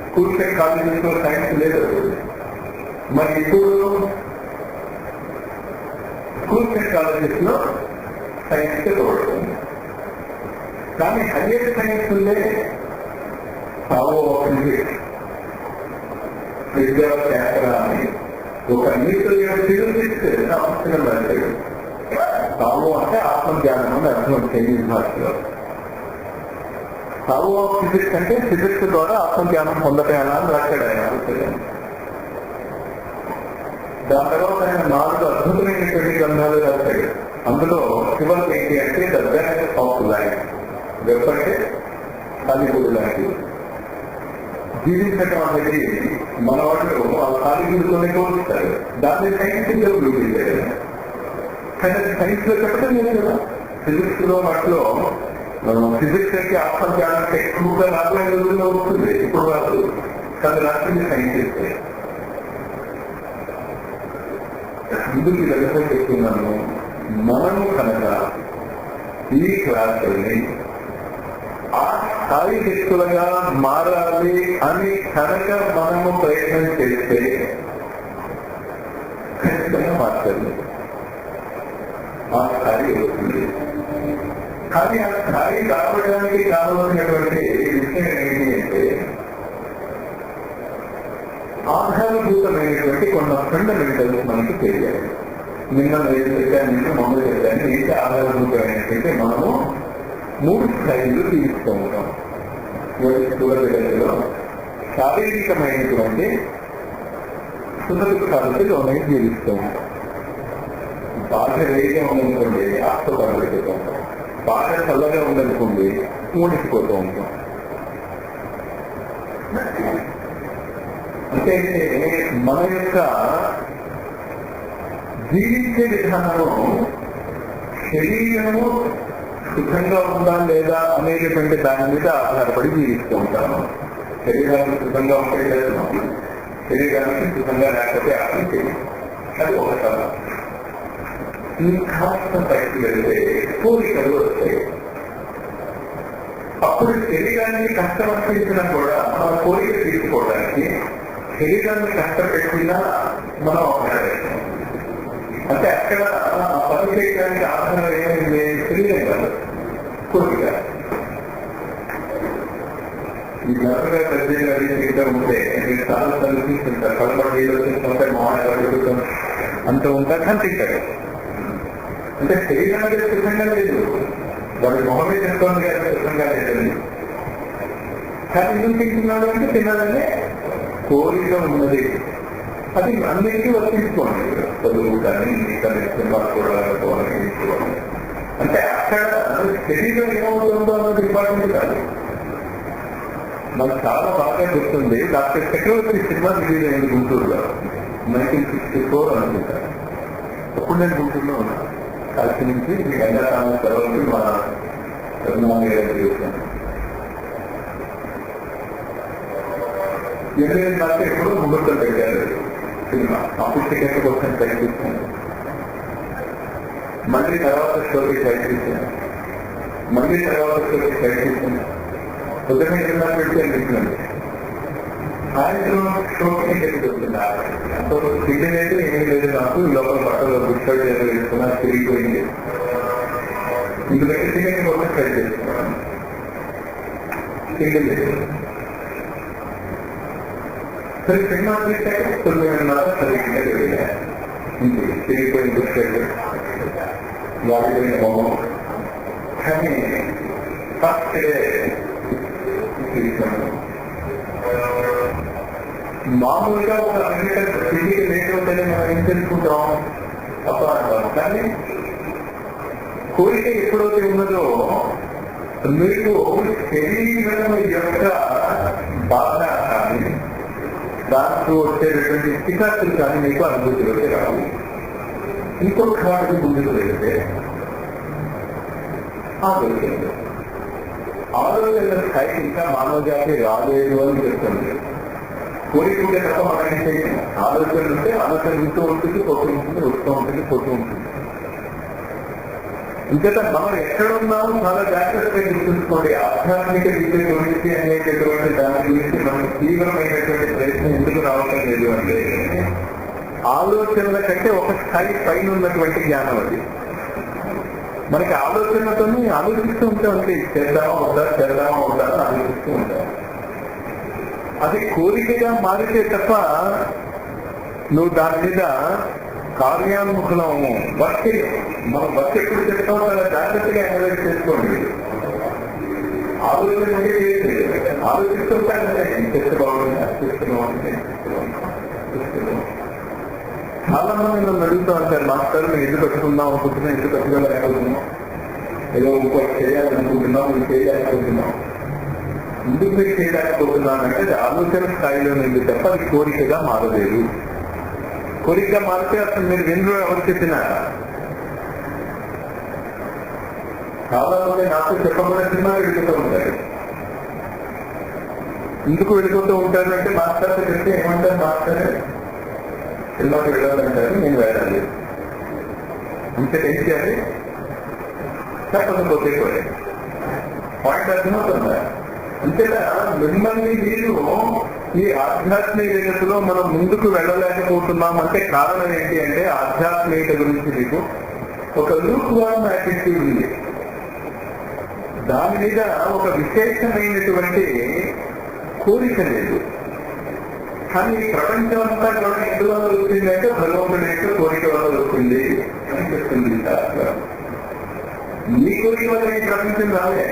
స్కూల్స్ అండ్ కాలేజెస్ లో సైన్స్ లేదు. మరి ఇప్పుడు స్కూల్స్ అండ్ కాలేజెస్ లో సైన్స్ చెప్పబడుతుంది. కానీ హయ్యర్ సైన్స్ ఉండే విద్యాశాస్త్ర అని ఒక న్యూక్లియర్ ఫిజిక్స్ అవసరం రాశాడు. సావు అంటే ఆత్మజ్ఞానం అని అర్థం చైనీస్ భాషలో. సావు ఆఫ్ ఫిజిక్స్ అంటే ఫిజిక్స్ ద్వారా ఆత్మజ్ఞానం పొందటమేనా అని రాశాడు ఆయన. దాని తర్వాత ఆయన 4 అద్భుతమైనటువంటి గ్రంథాలు రాశాడు. అందులో చివరికి ఏంటి అంటే the best of life. Web అంటే కాలిగూడు లాంటివి. జీవించటం అనేది మన వాళ్ళు ఆ కాలిగూడుతోనే కోరుతారు. దాన్ని సైంటిఫిక్ చూపించారు. కానీ సైన్స్ లో చెప్పడం లేదు కదా. ఫిజిక్స్ లో వాటిలో ఫిజిక్స్ అయితే ఆత్మజ్ఞానం ఎక్కువగా 40 రోజుల్లో వస్తుంది, ఇప్పుడు రాదు. కానీ రాసింది సైన్స్. ఎందుకు ఇదంతా చెప్తున్నాను, మనము కనుక ఈ క్లాసుల్ని ఆ స్థాయి శక్తులుగా మారాలి అని కనుక మనము ప్రయత్నం చేస్తే ఖచ్చితంగా మాట్లాడలేదు. ఆ స్థాయి వస్తుంది. కానీ ఆ స్థాయి రావడానికి కావాల్సినటువంటి విషయం ఏంటి అంటే ఆధారభూతమైనటువంటి కొన్ని ఫండమెంటల్స్ మనకు తెలియాలి. నిన్న నేను చెప్పాను, నిన్న మమ్మల్ని చెప్పాను. ఏంటి ఆధారభూతమైనటువంటి మనము 3 స్థాయిలు తీరుస్తూ ఉంటాం. స్థూలజగత్తులో శారీరకమైనటువంటి సుఖదుఖాలకి లోనే జీవిస్తూ ఉంటాం. బాగా వేడిగా ఉందనుకోండి ఆస్తపడబెట్టుతూ ఉంటాం, బాగా చల్లగా ఉందనుకోండి మూడిపోతూ ఉంటాం. అంటే మన యొక్క జీవించే విధానము శరీరము సుఖంగా ఉందా లేదా అనేటటువంటి దాని మీద ఆధారపడి జీవిస్తూ ఉంటాము. శరీరానికి సుఖంగా ఉంటే లేదు, శరీరానికి సుఖంగా లేకపోతే ఆసక్తి. అది ఒక కాలం. ఈ కాస్త పైకి వెళ్తే కోరికలు వస్తాయి. అప్పుడు శరీరానికి కష్టం అనిపించినా కూడా మన కోరిక తీసుకోవడానికి శరీరాన్ని కష్టపెట్టినా మనం అవసరం. అంటే అక్కడ పని చేయడానికి ఆధారం ఏమైంది? శరీరం కాదు, కోరిక. ఈ గర్భగా పెద్దగా అడిగితే ఉంటే మీరు చాలా సార్లు తీసుకుంటారు. కలపడీలో తీసుకుంటే మాట్లాడుతూ అంత ఉంటారు, కనిపించారు. అంటే శరీరానికి సుఖంగా లేదు, వాడి మొహమే చేసుకోండి కానీ సుఖంగా లేదండి. కానీ ఎందుకు తింటున్నాడు అంటే తినాలనే కోరిక ఉన్నది. అది అన్నింటికీ వర్తించుకోండి. చదువు కానీ కానీ సినిమా చూడాలనుకోవాలని తీసుకోవాలి. అంటే అక్కడ శరీరం ఏమవుతుందో అన్నది ఇంపార్టెంట్ కాదు. మనకు చాలా బాగా గుర్తుంది, డాక్టర్ చక్రవర్తి సినిమా రిలీజ్ అయింది గుంటూరులో 1964 అనుకుంటాను. అప్పుడు నేను గుంటూరులో ఉన్నాను. కాల్చి నుంచి గంగారామ తర్వాత మా రఘునాథ్ చూసాను. ఎనిమిది నాకు ఎప్పుడు ముహూర్తం పెట్టారు సినిమా. అప్పుడు టికెట్ కోసం ప్రయత్నిస్తాను. మళ్ళీ తర్వాత షోకి ప్రయత్నిస్తాను. మళ్ళీ తర్వాత షోకి ప్రయత్నిస్తాను. ఉదయం సినిమా పెడితే అనిపిస్తుంది. సాయంత్రం షోకి టికెట్ దొరుకుతుంది. అంత తిండి లేదు, ఏమీ లేదు. నాకు లోపల బట్టలు గుర్తు ఏదో వేసుకున్నా, తిరిగిపోయింది. ఇందుకంటే టికెట్ కోసం ట్రై చేస్తున్నాను. టికెట్ లేదు. సరే సినిమా చూసాక 9:30 సరిగ్గా తిరిగిపోయిన గుర్తు వాడిపోయిన బొమ్మ. కానీ ఫస్ట్ మామూలుగా ఒక అమెరికన్ తిరిగి లేట్ అవుతుందని మనం ఏం తెలుసుకుంటాం తప్ప అంటాం. కానీ కోరిక ఎప్పుడైతే ఉన్నదో మీకు శరీరం యొక్క బాధ కానీ దాంతో వచ్చేటటువంటి చికాకులు కానీ మీకు అనుభూతిలోకి రావు. ఇంకొక వాటికి ముందుకు వెళ్తే ఆలోచన స్థాయి ఇంకా మానవ జాతి రాలేదు అని చెప్తుంది. కోరికుంటే తప్ప మనం చేయాలి. ఆలోచన ఉంటే ఆలోచన వింటూ ఉంటుంది, పోతూ ఉంటుంది, వస్తూ ఉంటుంది, పోతూ ఉంటుంది. ఇంకట మనం ఎక్కడున్నామో చాలా జాగ్రత్తగా గుర్తుంచుకోండి. ఆధ్యాత్మిక విద్య గురించి అనేటటువంటి దాని గురించి మనకు తీవ్రమైనటువంటి ప్రయత్నం ఎందుకు రావటం లేదు అంటే ఆలోచనల కంటే ఒక స్థాయి పైన ఉన్నటువంటి జ్ఞానం అది. మనకి ఆలోచనతోనే ఆలోచిస్తూ ఉంటాం. అంటే చేద్దామా ఉంటా చేద్దామా ఉంటా అని ఆలోచిస్తూ ఉంటాం. అది కోరికగా మారితే తప్ప నువ్వు దాని మీద కార్యాన్ముఖులము వర్క్ మనం వర్క్ ఎప్పుడు చెప్తాం చాలా జాగ్రత్తగా అనలైజ్ చేసుకోండి. ఆలోచన ఆలోచిస్తుంటానంటే చేస్తే బాగుంది, అనిపిస్తే బాగుంది. చాలా మంది నన్ను అడుగుతూ ఉంటారు, మాస్టర్ మేము ఎందుకు కట్టుకుందాం అనుకుంటున్నాం, ఎందుకు కట్టుకోలేకపోతున్నాం, ఏదో ఇంకోటి చేయాలనుకుంటున్నాం, మీరు చేయాలనుకుంటున్నాం. ఎందుకు మీరు చేయలేకపోతున్నానంటే అది ఆలోచన స్థాయిలో నుండి తప్ప అది కోరికగా మారలేదు. కోరికగా మారితే అసలు మీరు వెన్ను ఎవరు చెప్పినా చాలా మంది నాకు చెప్పకుండా సినిమా వెళ్ళిపోతూ ఉంటారు. ఎందుకు వెళ్ళిపోతూ ఉంటారంటే మాస్టర్తో చెప్తే ఏమంటారు, మాస్టర్ సినిమాకి వెళ్ళాలంటారు, నేను వెళ్ళాలి అంతే. ఏం చేయాలి, చెప్పకపోతే కూడా పాయింట్ అర్థమవుతుందా? అంతేలా మిమ్మల్ని మీరు ఈ ఆధ్యాత్మిక జగత్తులో మనం ముందుకు వెళ్ళలేకపోతున్నాం అంటే కారణం ఏంటి అంటే ఆధ్యాత్మికత గురించి మీకు ఒక లూక్వార్మ్ యాటిట్యూడ్ ఉంది. దాని మీద ఒక విశేషమైనటువంటి కోరిక లేదు. కానీ ప్రపంచం అంతా కూడా ఎందువల్ల వచ్చింది అంటే భగవంతుడి యొక్క కోరిక వల్ల వచ్చింది అని చెప్తుంది శాస్త్రం. మీ కోరిక వల్ల ఈ ప్రపంచం రాలే.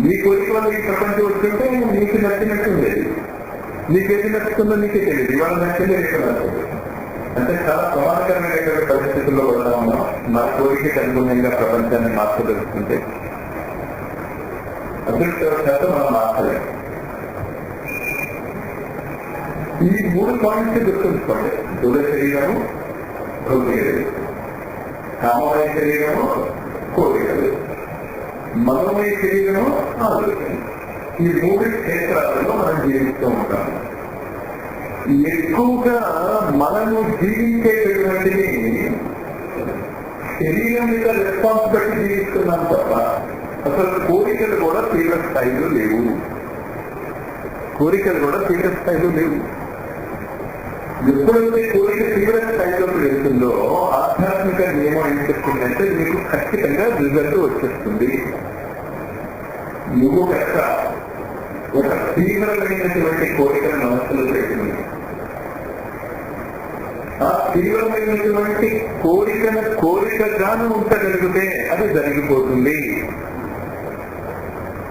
మీ కోరిక వల్ల ఈ ప్రపంచం వచ్చింటే మీకు నచ్చినట్టు లేదు. నీకేది నచ్చుతుందో నీకే తెలియదు. ఇవాళ నచ్చిందే రేపు నచ్చదు. అంటే చాలా ప్రమాదకరమైనటువంటి పరిస్థితుల్లో పడతా ఉన్నాం. నా కోరికకి అనుగుణంగా ప్రపంచాన్ని మార్చదలుచుకుంటే అదృష్టవశాత్తు మనం మార్చలేము. ఈ 3 పాయింట్స్ గుర్తుంచుకోండి. స్థూల శరీరము, భౌతిక కామమయ శరీరము, కోరికలు, మనోమయ శరీరము, ఆలోచన. ఈ 3 క్షేత్రాలలో మనం జీవిస్తూ ఉంటాం. ఎక్కువగా మనము జీవించేటటువంటిది శరీరం మీద రెస్పాన్స్ బట్టి జీవిస్తున్నాం తప్ప అసలు కోరికలు కూడా తీవ్ర స్థాయిలో లేవు. కోరికలు కూడా తీవ్ర స్థాయిలో లేవు. ఎప్పుడైతే కోరిక తీవ్ర స్థాయిలోకి వెళ్తుందో ఆధ్యాత్మిక నియమం ఏం చెప్తుందంటే మీకు ఖచ్చితంగా రిజల్ట్ వచ్చేస్తుంది. నువ్వు కనుక ఒక తీవ్రమైనటువంటి కోరికను మనసులో పెట్టుకుంది, ఆ తీవ్రమైనటువంటి కోరికగాను ఉండగలిగితే అది జరిగిపోతుంది.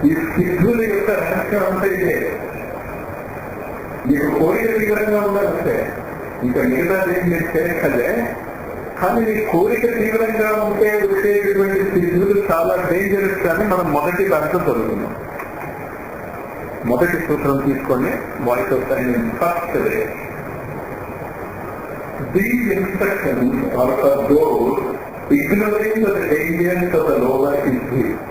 ఈ సిద్ధుల యొక్క రహస్యం అంతా ఇదే. మీకు కోరిక తీవ్రంగా ఉండాలంటే ఇంకా మిగతా మీరు చేయక్కలే. కానీ మీ కోరిక తీవ్రంగా ఉంటే వచ్చేటువంటి సిద్ధులు చాలా డేంజరస్ అని మనం మొదటి దాంట్లో చదువుతున్నాం. మొదటి సూత్రం తీసుకోండి. Voice of first these instructions are for those ignoring the dangers of the lower instincts.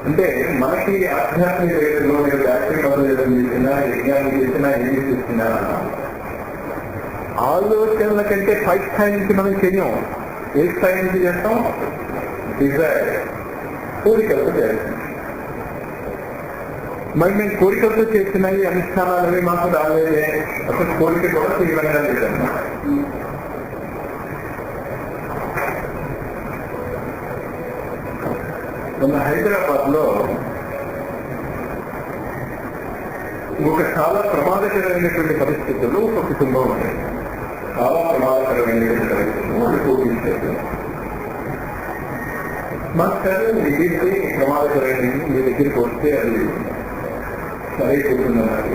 అంటే మనకి ఆధ్యాత్మిక వేదంలో మీరు వ్యాఖ్య మొదలైన చేసినా యజ్ఞాన్ని చేసినా ఏమి చేసినా ఆలోచనల కంటే 5 స్థాయి నుంచి మనం చెయ్యం. ఏ స్థాయి నుంచి చేస్తాం? డిజైర్, కోరికలతో చేస్తాం. మరి మేము కోరికలతో చేసిన ఈ అనుష్ఠానాలవి మాకు రాలేదే. అసలు కోరిక కూడా తీవ్రంగా లేదన్నా. మన హైదరాబాద్ లో ఒక చాలా ప్రమాదకరమైనటువంటి పరిస్థితుల్లో ఒక కుటుంబం ఉంది. చాలా ప్రమాదకరమైనటువంటి పరిస్థితులు వాళ్ళు పోషించారు. మాస్టర్ ఇది ప్రమాదకరమైనది, మీ దగ్గరికి వస్తే అది సరైపోతుందన్నారు.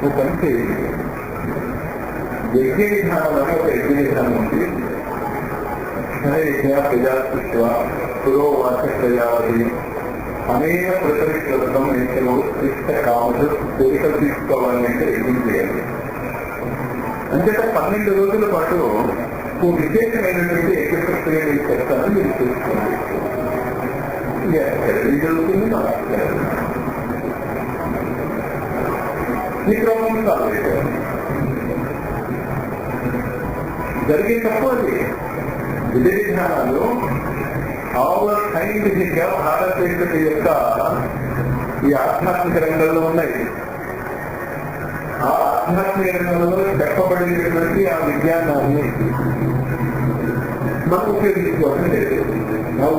ఒక మంచి యజ్ఞ విధానం అని ఒక యజ్ఞ విధానం ఉంది. యజ్ఞ ప్రజాస్తిత్వ పురోవాస ప్రజావధి అనేక ప్రతిష్టం ఎంతో ఇష్ట కామలు కోరికలు తీసుకోవాలంటే యజ్ఞం చేయాలి. అంతేత 12 రోజుల పాటు ఓ విశేషమైనటువంటి యజ్ఞ ప్రక్రియ మీరు చేస్తారని మీరు చూసుకోండి. జరుగుతుంది ఈ క్రమం కాదు. జరిగే తప్ప అది విధి విధానాలు ఆల్ సైంటిఫిక్ గా భారతదేశం యొక్క ఈ ఆధ్యాత్మిక రంగంలో ఉన్నాయి. ఆ ఆధ్యాత్మిక రంగంలో చెప్పబడినటువంటి ఆ విజ్ఞానాన్ని మనం ఉపయోగించుకోవడం లేదు.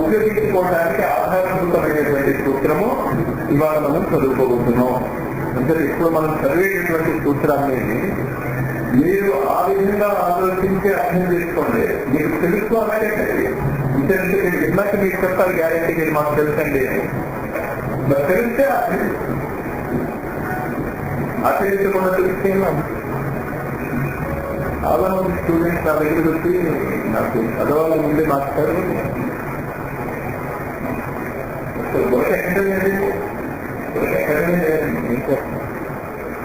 ఉపయోగించుకోవడానికి ఆధారభూతమైనటువంటి సూత్రము ఇవాళ మనం చదువుకోబోతున్నాం. అంటే ఇప్పుడు మనం చదివేటటువంటి సూత్రాన్ని మీరు ఆ విధంగా ఆలోచించి అర్థం చేసుకోండి. మీకు తెలుసుకోవాలంటే ఇంత ఇందాక మీకు చెప్తారు గ్యారెంటీ మీరు మాకు తెలుసండి. మరి తెలిస్తే ఆచరించకుండా తెలిస్తే చాలా మంది స్టూడెంట్స్ నా దగ్గర వచ్చి నాకు చదవాలి ముందే మాస్టర్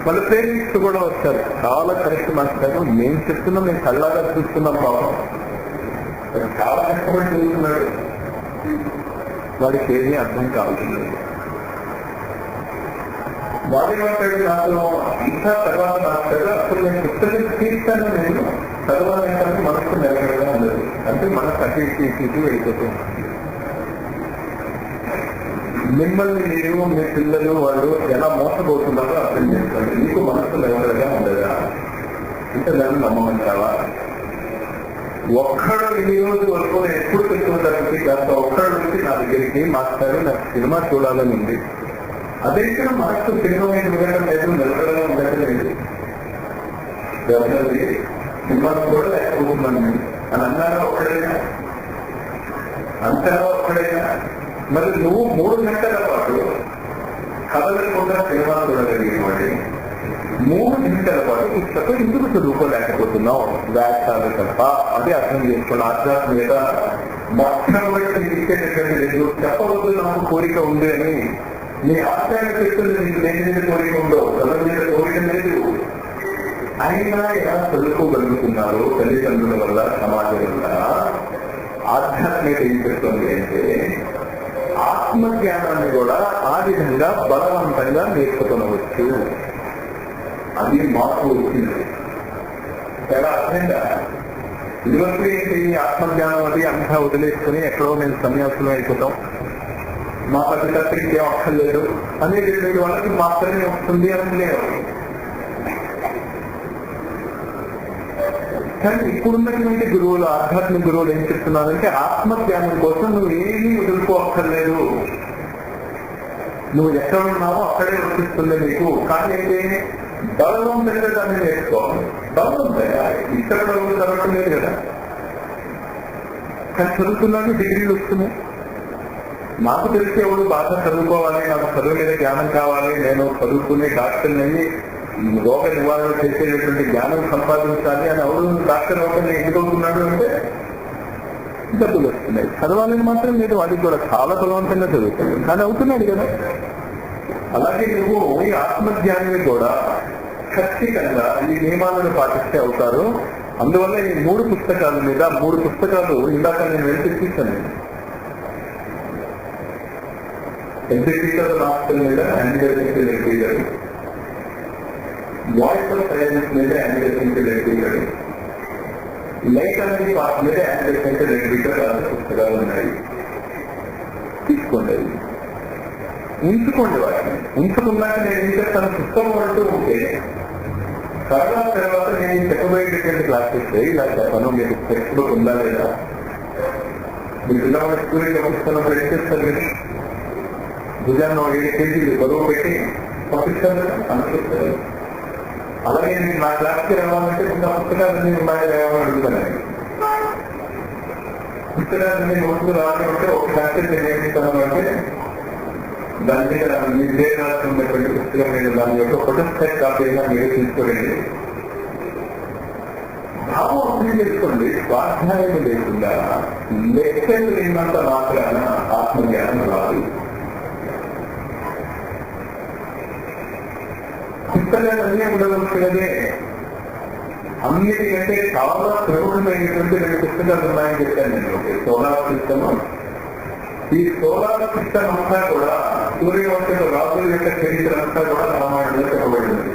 వాళ్ళ పేరెంట్స్ కూడా వస్తారు, చాలా కరెక్ట్ మాస్టారు, మేము చెప్తున్నాం, మేము కళ్ళాగా చూస్తున్నాం, పాపం చాలా కష్టపడి చూస్తున్నాడు, వాడికి ఏమీ అర్థం కావుతుంది. వాడేమంటాడు, నాతో ఇంకా తర్వాత మాస్టారు అసలు నేను పుస్తకం తీర్చాను, నేను చదవాలంటే మనసు నిలబడగా ఉండదు, అంటే మన సర్టిఫికేట్ వెళ్ళిపోతుంది. మిమ్మల్ని మీరు, మీ పిల్లలు వాళ్ళు ఎలా మోసపోతున్నారో అర్థం చేసుకోండి. మీకు మనసు నిలబడగా ఉండదా అంటే దాన్ని నమ్మమంటావా? ఒక్కడు ఈ రోజు వరకు నేను ఎప్పుడు పెట్టుకుంటానికి కాస్త ఒక్కడు వచ్చి నా దగ్గరికి మాస్టారు నాకు సినిమా చూడాలని ఉంది, అదే మనసు సినిమా మీద ఉండడం లేదు, నిలబడగా ఉండటం లేదు, సినిమా కూడా లేకపోతున్నాను అని అన్నారా ఒక్కడైనా? అంతగా ఒక్కడైనా? మరి నువ్వు 3 గంటల పాటు కదలకుండా సినిమా చూడగలిగినవాడి 3 గంటల పాటు పుస్తకం ఎందుకు చదువుకోలేకపోతున్నావు? వ్యాఖ్యాలు తప్ప. అది అర్థం చేసుకోండి. ఆధ్యాత్మికత మొట్టమొదటి ఇచ్చేటటువంటి లేదు. చెప్పవద్దు నాకు కోరిక ఉంది అని. నీ ఆధ్యాత్మిక శక్తులు నీకు దేని మీద కోరిక ఉందో, చదువు మీద కోరిక లేదు. అయినా ఎలా చదువుకోగలుగుతున్నారు? తల్లిదండ్రుల వల్ల, సమాజం వల్ల. ఆధ్యాత్మికత ఏం చెప్తుంది అంటే ఆత్మజ్ఞానాన్ని కూడా ఆ విధంగా బలవంతంగా నేర్చుకోవచ్చు. అది మార్పు వచ్చింది. చాలా అర్థంగా ఇదివరకు ఏంటి, ఆత్మజ్ఞానం అది అంతా వదిలేసుకుని ఎక్కడో నేను సన్యాసులు అయిపోతాం, మా పెద్ద కత్తికి ఏం అక్కర్లేదు అనేది వాళ్ళకి మాత్రమే వస్తుంది అని లేదు. కానీ ఇప్పుడున్నటువంటి గురువులు, ఆధ్యాత్మిక గురువులు ఏం చెప్తున్నారంటే ఆత్మజ్ఞానం కోసం నువ్వు ఏమీ వదులుకోక్కర్లేదు, నువ్వు ఎక్కడ ఉన్నావో అక్కడే వర్తిస్తుంది నీకు. కానీ అయితే బలవంతంగా దాన్ని నేర్చుకోవాలి. బలవంతంగా ఇష్టపడవలు చదవటం లేదు కదా, కానీ చదువుతున్నాను, డిగ్రీలు వస్తున్నాయి. నాకు తెలిసి ఎవరు బాగా చదువుకోవాలి, నాకు చదువు మీద జ్ఞానం కావాలి, నేను చదువుకునే డాక్టర్ని రోగ నివారణ చేసేటటువంటి జ్ఞానం సంపాదించాలి అని ఎవరు డాక్టర్ అవ్వడం ఎందుకు అవుతున్నాడు అంటే డబ్బులు వస్తున్నాయి. చదవాలని మాత్రం లేదు, వాడికి కూడా చాలా బలవంతంగా చదువుతాడు, కానీ అవుతున్నాడు కదా. అలాగే నువ్వు ఈ ఆత్మజ్ఞానిని కూడా ఖచ్చితంగా ఈ నియమాలను పాటిస్తే అవుతారు. అందువల్ల ఈ 3 పుస్తకాల మీద 3 పుస్తకాలు ఇందాక నేను వెళ్ళిపించాను. ఎగ్జిక్యూటివ్ రాష్ట్రం మీద యాంటీడెప్టీగారు, వాయిస్ ఆఫ్ సైలెన్స్ మీద యాంటీడెప్టీగారు, లైట్ అనేది వాటి మీద యాంటీడెప్టీగారు పుస్తకాలు ఉన్నాయి. తీసుకోండి, ఉంచుకోండి. వాటిని ఉంచుకున్నాక నేను ఏం చేస్తాను, పుస్తకం అంటూ ఉంటే తర్వాత నేను చెప్పబోయేటటువంటి క్లాసెస్ ఇలా చెప్పను. మీకు టెక్స్ట్ బుక్ ఉందా లేదా? మీ పిల్లవాడి స్కూల్కి పంపిస్తున్నప్పుడు ఏం చేస్తారు? మీరు భుజాన్ని 7 కేజీలు బరువు పెట్టి పంపిస్తారు, అనుకుంటారు. అలాగే నేను నా క్లాస్కి రావాలంటే కొంత పుస్తకాలన్నీ ఉన్నాయా అడుగుతానండి. పుస్తకాలన్నీ నోట్స్ రావాలంటే ఒక క్లాసెస్ నేను ఏం ఇస్తాను అంటే దాని మీద మీరే రాస్తున్నటువంటి పుస్తకం మీద దాని యొక్క ఫోటోస్టాట్ కాపీగా మీరు తీసుకోండి, భావం అర్థం చేసుకోండి. స్వాధ్యాయం లేకుండా లెక్కలు లేనంత మాత్రాన ఆత్మజ్ఞానం రాదు. పుస్తకాలన్నీ ఉండవలసినదే. అన్నిటికంటే చాలా ప్రముఖమైనటువంటి 2 పుస్తకాలు ఉన్నాయని చెప్పాను నేను. Solar system. ఈ సోలార్ సిస్టమ్ అంతా కూడా సూర్యవంశంలో రాజుల యొక్క చరిత్ర అంతా కూడా రామాయణంలో చెప్పబడింది.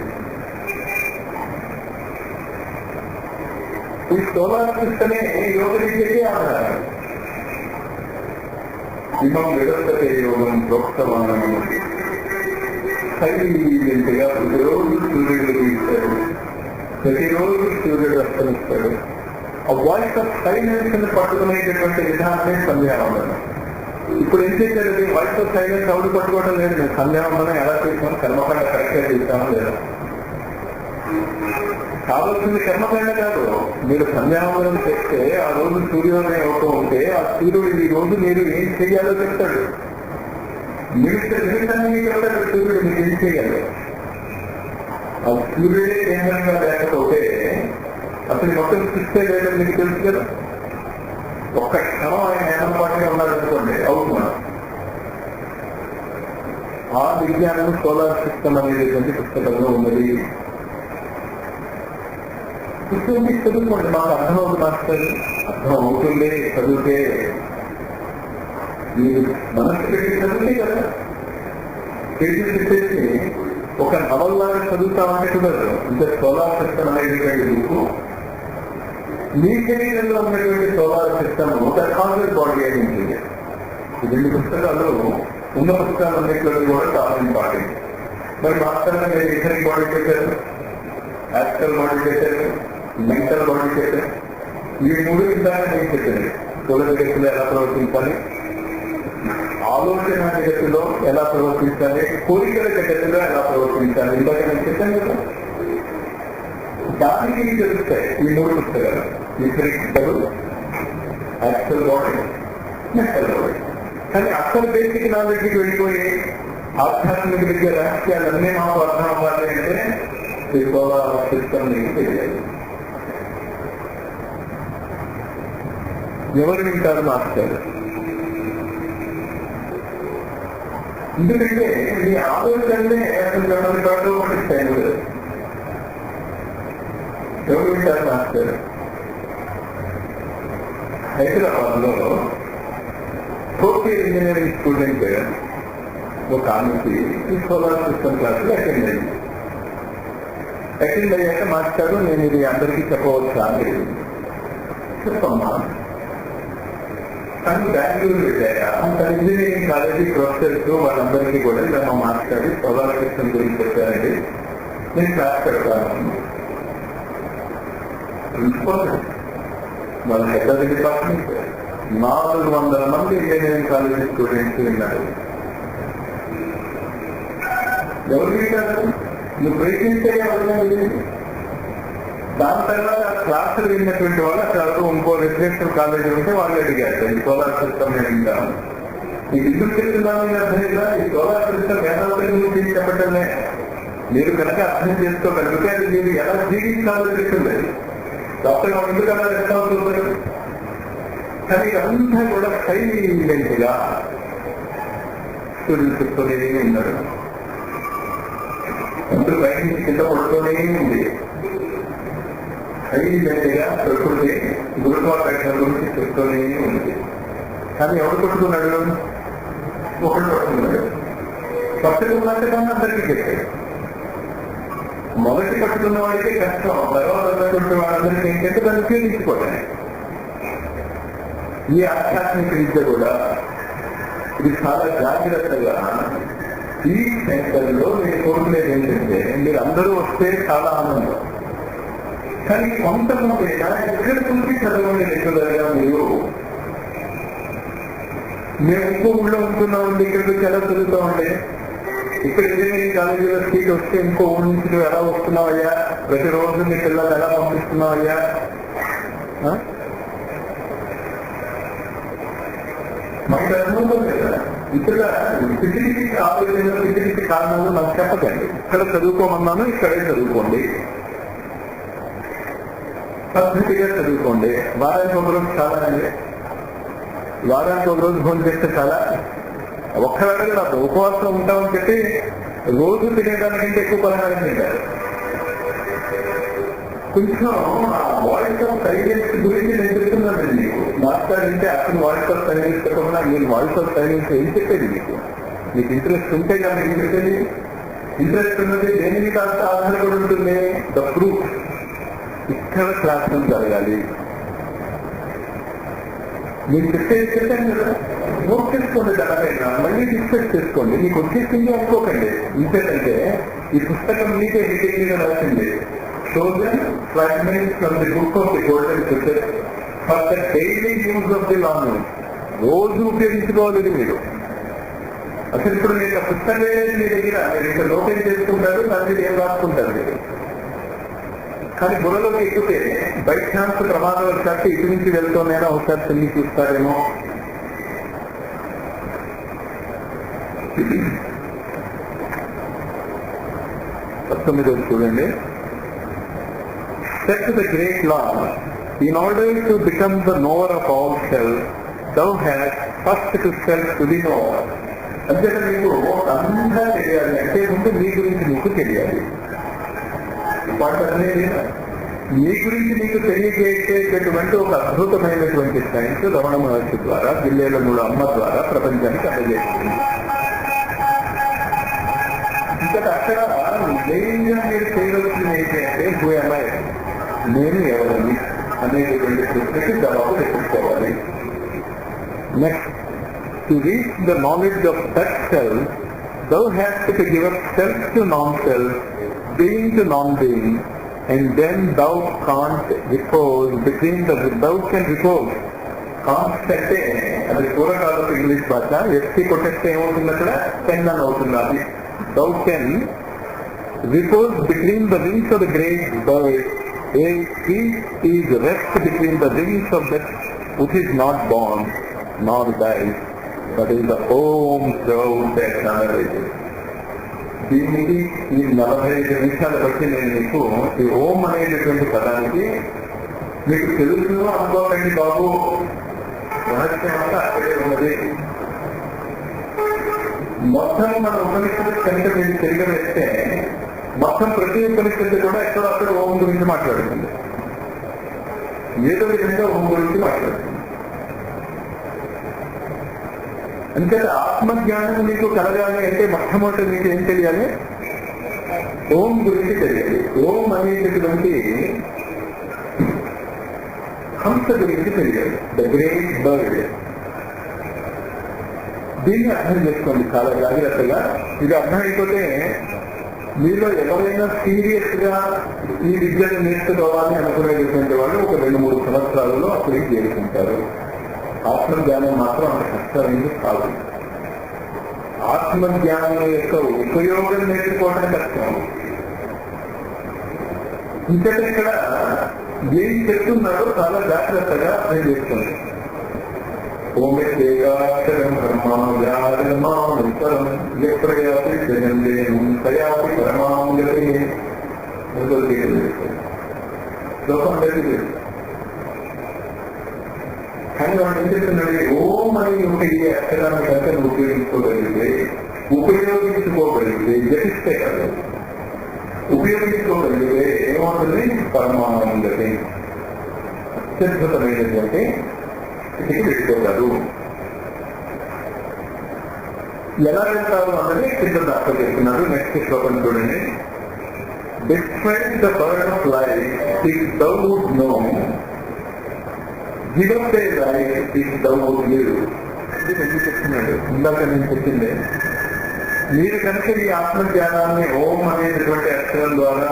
ఈ సోలార్ సిస్టమే యోగ విద్యకే ఆధారం. ఇమం వ్యవస్థ యోగం ప్రోక్తమానం. సైలెంట్గా ప్రతిరోజు సూర్యుడు ఇస్తాడు, ప్రతిరోజు సూర్యుడు అస్తమిస్తాడు. ఆ వాయిస్ ఆఫ్ సైలెన్స్ పట్టుకునేటటువంటి విధానమే సంధ్యావందనం. ఇప్పుడు ఏం చేశారు? వాయిస్ ఆఫ్ సైలెన్స్ ఎవరు పట్టుకోవడం లేదు. నేను సంధ్యావందనం ఎలా చేసాను, కర్మకాండ కరెక్ట్గా చేస్తామో లేదా? కావాల్సింది కర్మకాండ కాదు. మీరు సంధ్యావందనం చేస్తే ఆ రోజు సూర్యోదయం అవుతూ ఉంటే ఆ సూర్యుడు ఈ రోజు మీరు ఏం చేయాలో చెప్తాడు. నిమిషాన్ని చెప్తాడు సూర్యుడు మీకు ఏం చేయాలి. ఆ సూర్యుడే కేంద్రంగా లేకపోతే అసలు మొత్తం చూస్తే లేదని మీకు తెలుసు కదా. ఒక్క క్షణం ఆయన ఏమపాటుగా ఉన్నారనుకోండి, అవుతున్నాడు. ఆ విజ్ఞానం సోలార్ సిస్టమ్ అనేటువంటి పుస్తకంలో ఉన్నది. పుస్తకం చదువుకోండి, మాకు అర్థం అవుతుంది మాస్టర్, అర్థం అవుతుంది చదివితే. మీరు మనసు పెట్టి చదివితే కదా పేజీ చెప్పేసి ఒక నవల్లాగా చదువుతామంటే కుదరదు. అంటే సోలార్ సిస్టమ్ అనేటువంటి బుక్ మీ శరీరంలో ఉన్నటువంటి సోలార్ సిస్టమ్ ఒక కాన్సెప్ట్ బాడీ అయి ఉంటుంది. ఈ 2 పుస్తకాలు ఉన్న పుస్తకాలన్నింటిలో కూడా చాలా ఇంపార్టెంట్. మరి మాస్టర్గా మీరు ఇతరికి బాడీ చేశారు, యాక్చువల్ బాడీ చేశారు, మెంటల్ బాడీ చేశారు. ఈ 3 విధాలు నేను చెప్పాను. స్థూల జగత్తులో ఎలా ప్రవర్తించాలి, ఆలోచన జగత్తులో ఎలా ప్రవర్తించాలి, కోరికల జగత్తులో ఎలా ప్రవర్తించాలి, ఇందాక నేను చెప్పాను కదా. దానికి తెలుస్తాయి ఈ 3 పుస్తకాలు. విపరీతలు, యాక్చువల్ బాడీ, మెంటల్ బాడీ. కానీ అసలు బేసిక్ నాలెడ్జ్కి వెళ్ళిపోయి ఆధ్యాత్మిక విద్య రహస్యాలన్నీ మాకు అర్థం అవ్వాలి అంటే ఈ సోలార్ సిస్టమ్ నీకు తెలియాలి. ఎవరు వింటారు మాస్టర్? ఎందుకంటే మీ ఆలోచనలే అసలు పండిస్తాయి. ఎవరు వింటారు మాస్టర్? హైదరాబాద్ లో సాఫ్ట్వేర్ ఇంజనీరింగ్ స్టూడెంట్ ఒక ఆమెకి ఈ సోలార్ సిస్టమ్ క్లాసులు అటెండ్ అయ్యాక మాస్టారు నేను ఇది అందరికీ చెప్పవచ్చా అని చెప్పమ్మా. కానీ బెంగళూరు వెళ్ళాక తన ఇంజనీరింగ్ కాలేజీ ప్రొఫెసర్స్ వాళ్ళందరికీ కూడా ఇలా మా మాస్టారు సోలార్ సిస్టమ్ గురించి చెప్పారండి, నేను క్లాస్ పెడతాను. ప్రిన్సిపల్ వాళ్ళ పెద్ద డిపార్ట్మెంట్ 400 మంది ఇంజనీరింగ్ కాలేజీ స్టూడెంట్స్ విన్నారు. ఎవరు వింటారు? నువ్వు ప్రయత్నించే ఎవరు? దాని తర్వాత క్లాసులు విన్నటువంటి వాళ్ళు అక్కడ ఇంకో రెసిడెన్షియల్ కాలేజీ ఉంటే వాళ్ళు అడిగారు ఈ సోలార్ సిస్టమ్ నేను వింటాను. నీకు ఎందుకు చెప్తున్నాను అర్థమైందా? ఈ సోలార్ సిస్టమ్ వేదాంతం గురించి చెప్పటమే. మీరు కనుక అర్థం చేసుకోగలిగితే అది మీరు ఎలా జీవించాలో చెప్తుంది. డాక్టర్ ఎందుకు అలా రెస్పాన్స్ అవుతారు? కానీ అంతా కూడా సైలెంట్ గా స్టూడెంట్స్ చెప్తూనే ఉన్నారు. అందరూ బయట నుంచి కింద పడుతూనే ఉంది. సైలెంట్ గా ప్రకృతి గురుత్వాకర్షణ గురించి చెప్తూనే ఉంది. కానీ ఎవరు పట్టుకున్నాడు? ఒకటి పట్టుకున్నాడు. పట్టుకున్నాక కానీ అందరికీ చెప్పాడు. మొదటి పట్టుకున్న వాడికే కష్టం, తర్వాత ఉన్నటువంటి వాళ్ళందరికీ ఏంటంటే దాన్ని ఉపయోగించుకోవడం. ఈ ఆధ్యాత్మిక విద్య కూడా ఇది చాలా జాగ్రత్తగా ఈ సెంటర్లో నేను కోరుకునేది ఏంటంటే మీరు అందరూ వస్తే చాలా ఆనందం. కానీ కొంతమంది ఎక్కడ నుంచి చదవండి రెగ్యులర్గా మీరు. మేము ఇంకో ఊళ్ళో ఉంటున్నామండి, ఇక్కడికి ఎలా చదువుతామండి? ఇక్కడ ఇంజనీరింగ్ కాలేజీలో సీట్ వస్తే ఇంకో ఊరి నుంచి నువ్వు ఎలా వస్తున్నావయ్యా? ప్రతిరోజు మీ పిల్లలు ఎలా పంపిస్తున్నావయ్యా? మాకు అనుభవం లేదా? ఇక్కడ ఫిజిలిటీ ఆలోచన ఫిజిలిటీ కారణాలు నాకు చెప్పకండి. ఇక్కడ చదువుకోమన్నాను, ఇక్కడే చదువుకోండి, పద్ధతిగా చదువుకోండి. వారానికి ఒక రోజు చాలా అండి, వారానికి ఒక రోజు భోజనం చేస్తే చాలా. ఒక్కవేళ నాకు ఉపవాసం ఉంటామని చెప్పి రోజు తినేదానికంటే ఎక్కువ పలహారం తింటారు. కొంచెం వాయిస్ ఆఫ్ సైలెన్స్ గురించి నేను చెప్తున్నానండి మీకు. మాట్లాడింటే అసలు వాయిస్ ఆఫ్ సైలెన్స్ చెప్పకుండా నేను వాయిస్ ఆఫ్ సైలెన్స్ ఏం చెప్పేది మీకు? మీకు ఇంట్రెస్ట్ ఉంటే కానీ ఏం చెప్పేది? ఇంట్రెస్ట్ ఉన్నది దేని మీద ఆధారపడి ఉంటుంది? The proof. ఇక్కడ క్లాస్ రూమ్ జరగాలి. మీరు చెప్పాను కదా, నోట్ చేసుకోండి. దానిపైన మళ్ళీ డిస్కస్ చేసుకోండి. మీకు వచ్చేసింది అనుకోకండి. ఇంకేంటంటే ఈ పుస్తకం మీకే డీటెయిల్గా రాసింది. Chosen fragments from the book of the Golden Scripture for the daily use of the long. రోజు ఉపయోగించుకోవాలి మీరు. అసలు ఇప్పుడు మీరు ఆ పుస్తకమే మీ దగ్గర మీరు ఇంకా నోటేట్ చేసుకుంటారు, దాని మీద ఏం రాసుకుంటారు మీరు. కానీ బుర్రలోకి ఎక్కితే బై ఛాన్స్ ప్రమాదం వచ్చాక ఇటు నుంచి వెళ్తూనేనా ఒకసారి తిరిగి చూస్తారేమో. పంతొమ్మిది చూడండి. Said to the great Lord, in order to become the knower of all self, thou hast first to self to be knower. అంటే మీకు అంతా తెలియాలి అంటే ముందు మీ గురించి మీకు తెలియాలి. అనేది మీ గురించి మీకు తెలియజేసేటటువంటి ఒక అద్భుతమైనటువంటి సైన్స్ రమణ మహర్షి ద్వారా జిల్లేల మూడు అమ్మ ద్వారా ప్రపంచానికి అందజేస్తుంది. ఇంకా అక్కడ మెయిన్గా మీరు చేయవలసింది ఏంటంటే హూఎంఐ, నేను ఎవరిని అనేటువంటి ప్రశ్నకి జవాబు తెచ్చుకోవాలి. Next, to reach the knowledge of such self, thou hast to give up self to non-self, being to non-being, and then thou can't repose between thou can repose. కాన్స్ అంటే అది పూర్వకాలపు ఇంగ్లీష్ భాష. ఎస్టీ కొట్టేస్తే ఏమవుతుంది అక్కడ పెన్ అని అవుతుంది. అది thou can repose between the wings of the great bird. A peace is rest between the wings of that which is not born nor dies, but is the Om sound technology. దీనికి ఈ 45 నిమిషాలు బట్టి నేను మీకు ఈ ఓం అనేటటువంటి పదానికి మీకు తెలుసు అనుకోకండి బాబు, రహస్యం అంతా అక్కడే ఉన్నది. మొత్తం మన ఉపనిషత్తు కనుక మీరు తిరిగి వేస్తే మొత్తం ప్రతి ఉపనిషత్తు కూడా ఎక్కడో అక్కడ ఓం గురించి మాట్లాడుతుంది, ఏదో విధంగా ఓం గురించి మాట్లాడుతుంది. అంటే ఆత్మజ్ఞానం మీకు కలగాలి అంటే మొట్టమొదటి మీకు ఏం తెలియాలి? ఓం గురించి తెలియాలి. ఓం అనేటటువంటి హంస గురించి తెలియాలి, ద గ్రేట్ బర్డ్. దీన్ని అర్థం చేసుకోండి చాలా జాగ్రత్తగా. ఇది అర్థం అయిపోతే మీలో ఎవరైనా సీరియస్ గా ఈ విద్యను నేర్చుకోవాలి అనుకునేటువంటి వాళ్ళు ఒక 2-3 సంవత్సరాలలో అక్కడికి చేరుకుంటారు. ఆత్మజ్ఞానం మాత్రం అంత కష్టమైంది కాదు. ఆత్మజ్ఞానం యొక్క ఉపయోగం నేర్చుకోవడం కష్టం. ఇంకా ఇక్కడ ఏం చెప్తున్నారో చాలా జాగ్రత్తగా అర్థం చేసుకోండి. ఓమేగాక్షరం బ్రహ్మాజాతరం ఎప్పుడయాపి జనందేను తయాపి పరమాంగతి శ్లోకం లేదు. కానీ వాళ్ళు ఏం చెప్తున్నాడు? ఓం అని ఒక ఈ అక్షరాన్ని కనుక ఉపయోగించుకోగలిగితే జపిస్తే కదా ఉపయోగించుకోగలిగితే ఏమవుతుంది? పరమానందతి అత్యద్భుతమైనటువంటి స్థితికి వెళ్ళిపోతారు. ఎలా వెళ్తారు అన్నది కింద దాకా చెప్తున్నారు. నెక్స్ట్ శ్లోకం చూడండి. Destroyed the bird of life if thou would know, give up the life if thou would live. ఇది ఎందుకు చెప్తున్నాడు? ఇందాక నేను చెప్పిందే, మీరు కనుక ఈ ఆత్మజ్ఞానాన్ని ఓం అనేటటువంటి అక్షరం ద్వారా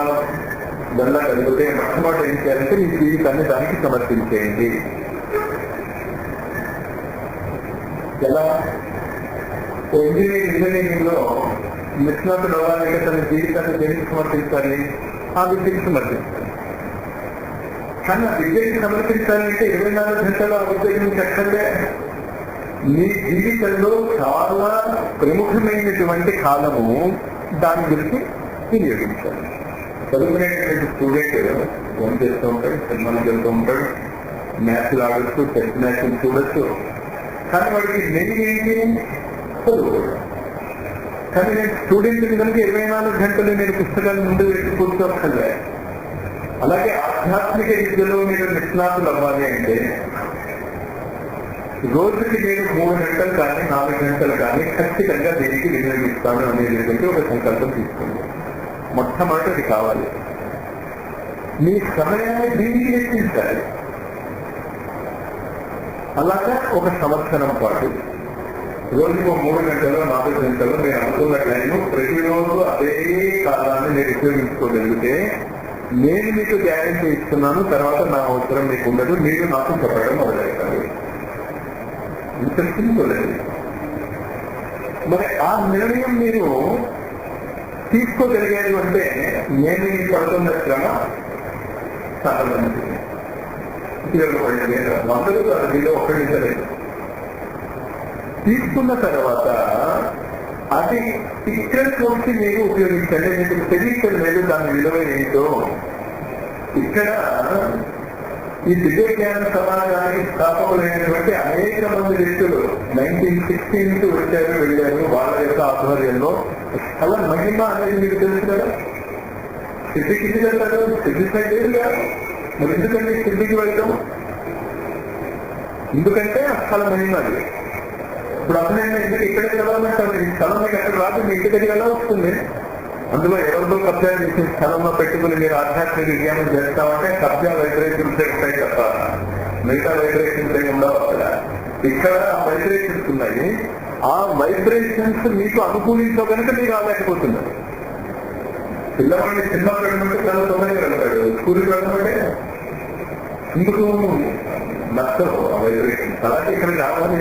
వెళ్ళగలిగితే మొట్టమొదటి ఏం చేయాలంటే మీ జీవితాన్ని దానికి సమర్పించేయండి. ఎలా? ఇంజనీరింగ్ లో నిష్ణాతుడు అవ్వాలంటే తన జీవితాన్ని దేనికి సమర్పించాలి? ఆ విద్యకి సమర్పించాలి. కానీ ఆ విద్యకి సమర్పించాలంటే 24 గంటలు ఆ విద్యకి మీకు ఎక్కడే. మీ జీవితంలో చాలా ప్రముఖమైనటువంటి కాలము దాని గురించి వినియోగించాలి. చదువుకునేటువంటి స్టూడెంట్ ఫోన్ చేస్తూ ఉంటాడు, సినిమాలకు వెళ్తూ ఉంటాడు, మ్యాచ్లు ఆడొచ్చు, టెస్ట్ మ్యాచ్లు చూడొచ్చు. కానీ వాడికి మెయిన్ ఏంటి? చదువుకోవడం. కానీ నేను స్టూడెంట్ కనుక 24 గంటలు నేను పుస్తకాలు ముందు పెట్టి కూర్చోక్కర్లే. అలాగే ఆధ్యాత్మిక విద్యలో మీరు నిష్ణాతులు అవ్వాలి అంటే రోజుకి నేను 3 గంటలు కానీ 4 గంటలు కానీ ఖచ్చితంగా దీనికి వినియోగిస్తాను అనేటువంటి ఒక సంకల్పం తీసుకోండి. మొట్టమొదటి కావాలి. మీ సమయాన్ని దీనికి వెచ్చించాలి. అలాగా ఒక సంవత్సరం పాటు రోజుకు 3 గంటలు 4 గంటలు నేను అనుకున్న టైము ప్రతిరోజు అదే కాలాన్ని నేను ఉపయోగించుకోగలిగితే నేను మీకు గ్యారెంటీ ఇస్తున్నాను, తర్వాత నా అవసరం మీకు ఉండదు, మీరు నాకు చెప్పడం మొదలవుతారు. ఇంత సింపుల్. మరి ఆ నిర్ణయం మీరు తీసుకోగలిగారు అంటే నేను మీకు పడుతున్న శ్రమ చాలా మంచిది. ఉపయోగపడింది. 100 మీలో ఒక్కడించలేదు. తీసుకున్న తర్వాత అది ఇక్కడికి వచ్చి మీరు ఉపయోగించండి. మీకు తెలియటం లేదు దాని విలువ ఏంటో. ఇక్కడ ఈ దివ్య జ్ఞాన సమాజానికి స్థాపకులైనటువంటి అనేక మంది వ్యక్తులు 1916 నుంచి వచ్చారు, వెళ్ళారు. వాళ్ళ యొక్క ఆధ్వర్యంలో అలా మహిమ అనేది మీకు తెలుసు కదా. సిద్ధికి వెళ్తారు, సిద్ధి సైడ్ కాదు. మరి ఎందుకంటే సిద్ధికి వెళ్తాం? ఎందుకంటే ఆ స్థల మహిమ అది. ఇప్పుడు అసలు ఎందుకు ఇక్కడికి వెళ్ళాలంటారు? ఈ స్థలం మీకు అక్కడ రాదు, మీ ఇంటి దగ్గర ఎలా వస్తుంది? అందులో ఎవరితో కబ్జా చేసిన స్థలంలో పెట్టుకుని మీరు ఆధ్యాత్మిక విజ్ఞానం చేస్తామంటే కబ్జా వైబ్రేషన్స్ ఉంటాయి తప్ప మిగతా వైబ్రేషన్స్ ఏమి ఉండవు అక్కడ. ఇక్కడ వైబ్రేషన్స్ ఉన్నాయి. ఆ వైబ్రేషన్స్ మీకు అనుకూలించో కనుక మీరు రాలేకపోతున్నారు. పిల్లవాడిని సినిమా వెళ్ళమంటే చాలా తొందరగా వెళ్తాడు, స్కూల్కి వెళ్ళమంటే ఎందుకు నచ్చవు ఆ వైబ్రేషన్స్. అలాగే ఇక్కడికి రావాలి,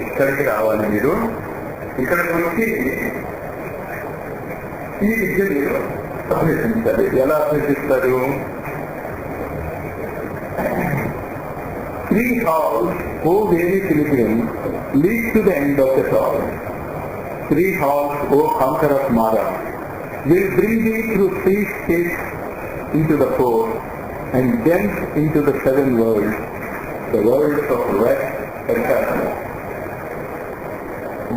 ఇక్కడికి రావాలి. మీరు ఇక్కడికి వచ్చి ఈ విద్య మీరు అభ్యసించాలి. ఎలా అభ్యసిస్తారు? 3 halls, O very pilgrims, lead to the end of the tower. 3 halls, O conqueror of Mara, will bring thee through 3 states into the 4 and thence into the 7 worlds, the worlds of rest and happiness.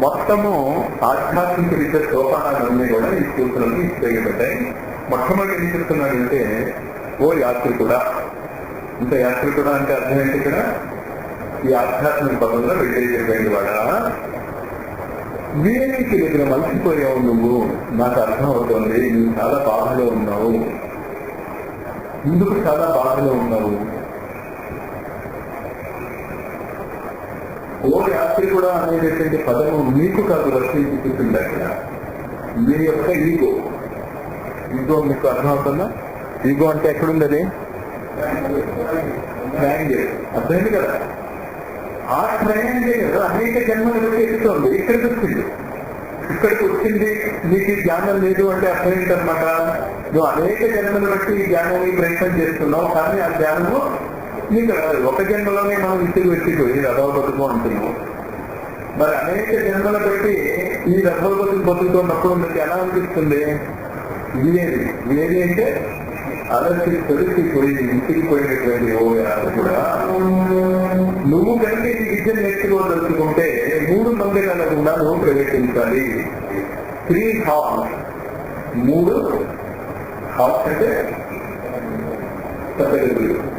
మొత్తము ఆధ్యాత్మిక విద్య సోపానాలన్నీ కూడా ఈ సూత్రాలను ఇచ్చేయబడ్డాయి. మొట్టమొదటి ఏం చెప్తున్నాడంటే, ఓ యాత్రికుడా. ఇంత యాత్రికుడా అంటే అర్థం ఏంటి? ఇక్కడ ఈ ఆధ్యాత్మిక పదంలో వెళ్ళేటువంటి వాడా, వీరికి దగ్గర మలిసిపోయావు నువ్వు. నాకు అర్థం అవుతుంది, నువ్వు చాలా బాధలో ఉన్నావు. ఎందుకు చాలా బాధలో ఉన్నావు? ఓ యాత్రికుడా అనేటటువంటి పదము మీకు కాదు రక్షించుకుంటుంది. అక్కడ మీ యొక్క ఈగో. ఈగో మీకు అర్థమవుతుందా? ఈగో అంటే ఎక్కడుంది? అది ట్రయాంగిల్. అర్థమైంది కదా? ఆ ట్రయాంగిల్ అనేక జన్మలు బట్టి ఎక్కుతోంది. ఇక్కడికి వచ్చింది, ఇక్కడికి వచ్చింది. మీకు ఈ జ్ఞానం లేదు అంటే అర్థం ఏంటన్నమాట? నువ్వు అనేక జన్మలు బట్టి ఈ జ్ఞానాన్ని ప్రయత్నం చేస్తున్నావు, కానీ ఆ జ్ఞానము నీకు ఒక జన్మలోనే మనం ఇంటికి పెట్టిపోయి రథవ బతుకు అంటున్నాం. మరి అనేక జన్మల బట్టి ఈ రథవ బతుకు బతుకుతున్నప్పుడు మీకు ఎలా అనిపిస్తుంది? వేది అంటే అలసి తొలిసిపోయి ఇంటికి పోయినటువంటి ఓ కూడా నువ్వు కనుక ఈ విద్య నేర్చుకోదలుచుకుంటే 3 మందిరాల గుండా నువ్వు ప్రవేశించాలి. 3 halls, 3 halls అంటే తప్పగలుగుతారు.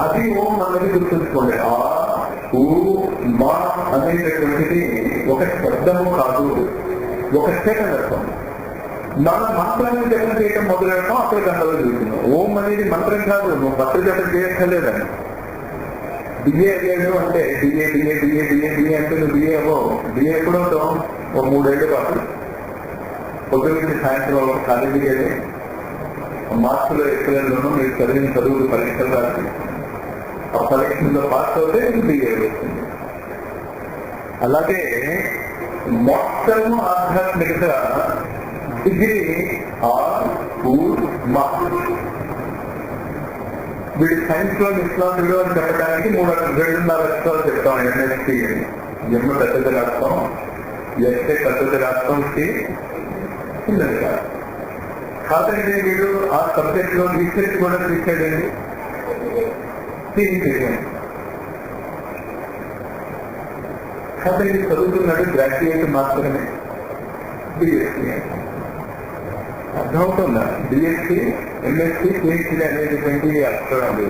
అది ఓం అన్నది గుర్తుంచుకోండి. ఆ ఊ మా అనేటటువంటిది ఒక శబ్దము కాదు, ఒక సెకండ్ అర్థం. మన మంత్రాన్ని జపం చేయడం మొదలెడతాం, అక్కడ గంటలో చూస్తున్నాం. ఓం అనేది మంత్రం కాదు, నువ్వు భక్తి జపం చేయక్కర్లేదని. బిఏ అయ్యాడు అంటే B A B A B A B A B A అంటే నువ్వు బిఏ అవ్వవు. బిఏ ఎప్పుడు అవుతాం? ఒక 3 ఏళ్ళు పాటు పొద్దున్న సాయంత్రం కాలేజీకి వెళ్ళి మార్కులు ఎక్కువలోనూ మీరు చదివిన చదువులు పరీక్షలు రాసి ఆ పరీక్షల్లో పాస్ అవుతే బిఏ వస్తుంది. అలాగే మొత్తము ఆధ్యాత్మికత డిగ్రీ వీడి సైన్స్ లో ఇస్లాంలో అని చెప్పడానికి 2.5 అక్షరాలు చెప్తాం. ఎంఎస్సి జన్మ పెద్దది రాస్తాం, ఎస్ఏ పెద్దది రాస్తాం, చిన్నది రాస్తాం. కాదండి వీడు ఆ సబ్జెక్ట్ లో రీసెర్చ్ కూడా తీసేయండి, కాదండి చదువుతున్నాడు గ్రాడ్యుయేట్ మాత్రమే బిఎస్సీ. అర్థమవుతుందా? బిఎస్సీ, ఎంఎస్సీ, పిహెచ్డీ అనేటువంటి అక్షరాలు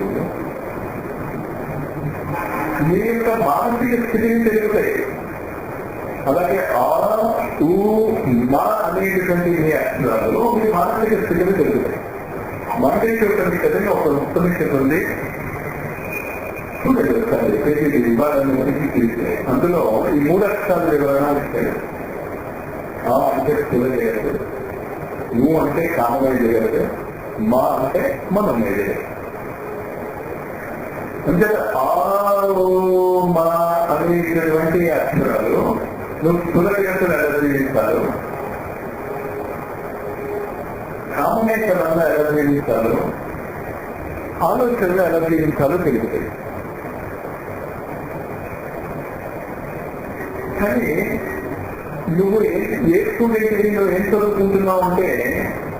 మీ యొక్క మానసిక స్థితిని తెలుగుతాయి. అలాగే ఆ ఊ మా అనేటటువంటి మీ అక్షరాలు మీ మానసిక స్థితిని తెలుగుతాయి. మనకేటువంటి కదండి ఒక ఉపనిషత్తు ఉంది, అందులో ఈ 3 అక్షరాలు వివరణ ఇస్తాడు. ఆ అంటే చూడగలదు, నువ్వు అంటే కామమే చేయగలదు, మా అంటే మనమే చేయగలదు. అంటే ఆ మా అనేటటువంటి అక్షరాలు నువ్వు స్థూలగతులు ఎలా జీవిస్తాడు, కామనేశ్వరంగా ఎలా జీవిస్తాడు, ఆలోచనలు ఎలా జీవించాలో తెలుగుతాయి. కానీ నువ్వు ఏ స్టూడెంట్ నువ్వు ఏం చదువుకుంటున్నావు అంటే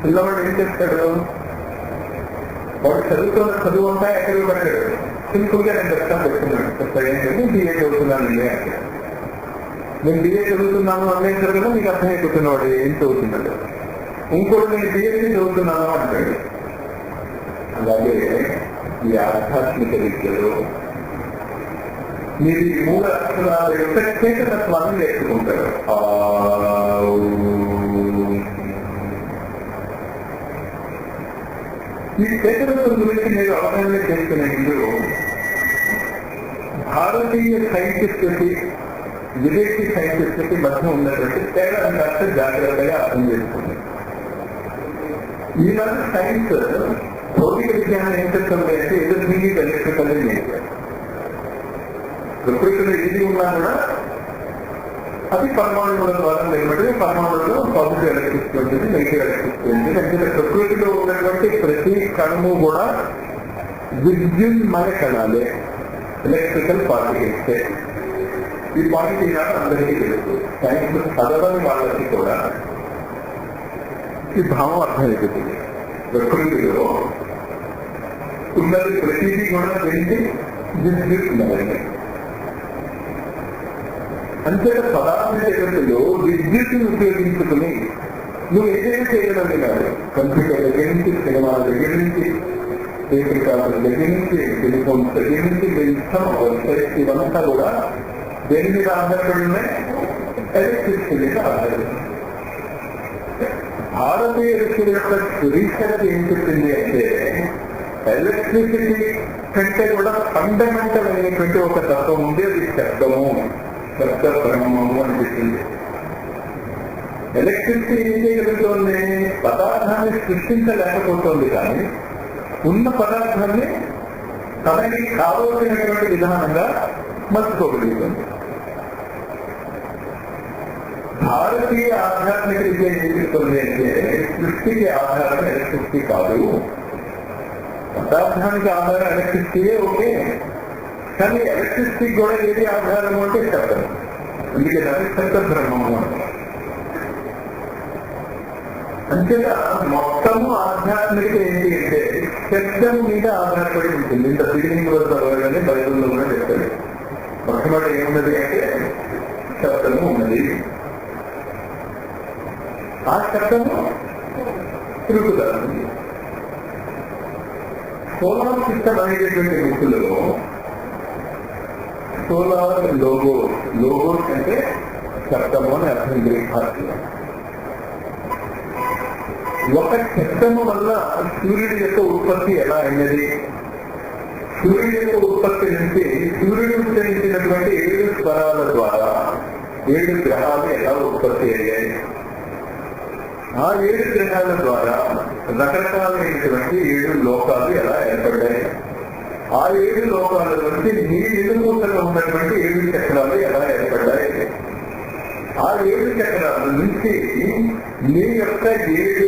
పిల్లవాడు ఏం చేస్తాడు? వాడు చదువుతున్న చదువు అంతా ఎక్కడికి పెట్టాడు, సింపుల్ గా నేను చెప్తాను చెప్తున్నాను. ఏంటంటే బిఏ చదువుతున్నాను అంటే, నేను బిఏ చదువుతున్నాను అనేసారు కదా, మీకు అర్థమైపోతున్నాడు ఏం చదువుతున్నాడు. ఇంకోటి నేను బిఎస్సీ చదువుతున్నాను అంటాడు. అలాగే ఈ ఆధ్యాత్మిక విద్యలో మీరు ఈ 3 అక్షరాల యొక్క చేతనత్వాన్ని నేర్చుకుంటారు. ఈ చేతనత్వం గురించి మీరు అవగాహన చేసుకునే ముందు భారతీయ సైంటిస్టులకి విదేశీ సైంటిస్టులకి మధ్య ఉన్నటువంటి తేడా కాస్త జాగ్రత్తగా అర్థం చేసుకుంది. ఈనాడు సైన్స్ భౌతిక విజ్ఞానం ఏం చెప్తుంది అంటే ఎదుర్కొంది ఎలక్ట్రికల్ నేచర్. ప్రకృతిలో ఏది ఉన్నా కూడా అది పరమాణువుల ద్వారా నిలబడి పరమాణువులో పాజిటివ్ ఎలక్ట్రిసిటీ ఉంటుంది, నెగిటివ్ ఎలక్ట్రిసిటీ ఉంటుంది. అంటే ప్రకృతిలో ఉన్నటువంటి ప్రతి కణము కూడా విద్యున్మయ కణాలే, ఎలక్ట్రికల్ పార్టికల్స్. ఈ పాయింట్ ఈనాడు అందరికీ తెలుసు. సైన్స్ చదవని వాళ్ళకి కూడా ఈ భావం అర్థమైపోతుంది. ప్రకృతిలో ఉన్నది ప్రతిదీ కూడా వెళ్ళి విద్యుత్. అంతేత పదార్థ జగత్తులో విద్యుత్తును ఉపయోగించుకుని నువ్వు ఏదైనా చేయగలవు కాదు. కంప్యూటర్ దగ్గర నుంచి, సినిమాల దగ్గర నుంచి, పేపర్ కాపుల దగ్గర నుంచి, టెలిఫోన్స్ దగ్గర నుంచి, వెబ్సైట్స్ ఇవంతా కూడా దేని మీద ఆధారపడి ఉన్నాయి? ఎలక్ట్రిసిటీ మీద ఆధారపడి. భారతీయ వ్యక్తుల యొక్క రీసెర్చ్ ఏం చెప్పింది అంటే ఎలక్ట్రిసిటీ కంటే కూడా ఫండమెంటల్ అయినటువంటి ఒక తత్వం ఉంది, అది శబ్దము, శబ్ద బ్రహ్మము అని చెప్పింది. ఎలక్ట్రిసిటీ ఏం చేయగలుగుతుంది? పదార్థాన్ని సృష్టించలేకపోతుంది, కానీ ఉన్న పదార్థాన్ని తనకి కావలసినటువంటి విధానంగా మర్చుకోగలుగుతుంది. భారతీయ ఆధ్యాత్మిక విద్య ఏం చెప్తుంది అంటే సృష్టికి ఆధారం ఎలక్ట్రిసిటీ కాదు, పదార్థానికి ఆధారం ఎలక్ట్రిసిటీయే ఓకే, కానీ ఎలక్ట్రిసిటీ కూడా ఏది ఆధారము అంటే శబ్దం. అందుకే దాన్ని శబ్ద బ్రహ్మము అంటారు. అంతేగా మొత్తము ఆధ్యాత్మికత ఏంటి అంటే శబ్దం మీద ఆధారపడి ఉంటుంది. ఇంత బిగినింగ్ రోజు చదవాలని బైబిల్లో కూడా చెప్తాడు. మొట్టమొదటి ఏమున్నది అంటే శబ్దము ఉన్నది, ఆ శబ్దము తిరుగుతుంది. సోలార్ సిస్టమ్ అనేటటువంటి బుక్కులో సోలార్ లోగోస్ అంటే శబ్దము అని అర్థం. గ్రీక్ భాషలో ఒక శబ్దము వల్ల సూర్యుడి యొక్క ఉత్పత్తి ఎలా అయినది, సూర్యుడి యొక్క ఉత్పత్తి నుంచి సూర్యుడు ఉచ్చరించినటువంటి 7 స్వరాల ద్వారా 7 గ్రహాలు ఎలా ఉత్పత్తి అయ్యాయి, ఆ 7 గ్రహాల ద్వారా రకరకాలైనటువంటి 7 లోకాలు ఎలా ఏర్పడ్డాయి, ఆ 7 లోకాల నుంచి నీ నిలుమూతలో ఉన్నటువంటి 7 చక్రాలు ఎలా ఏర్పడ్డాయి, ఆ 7 చక్రాల నుంచి నీ యొక్క 7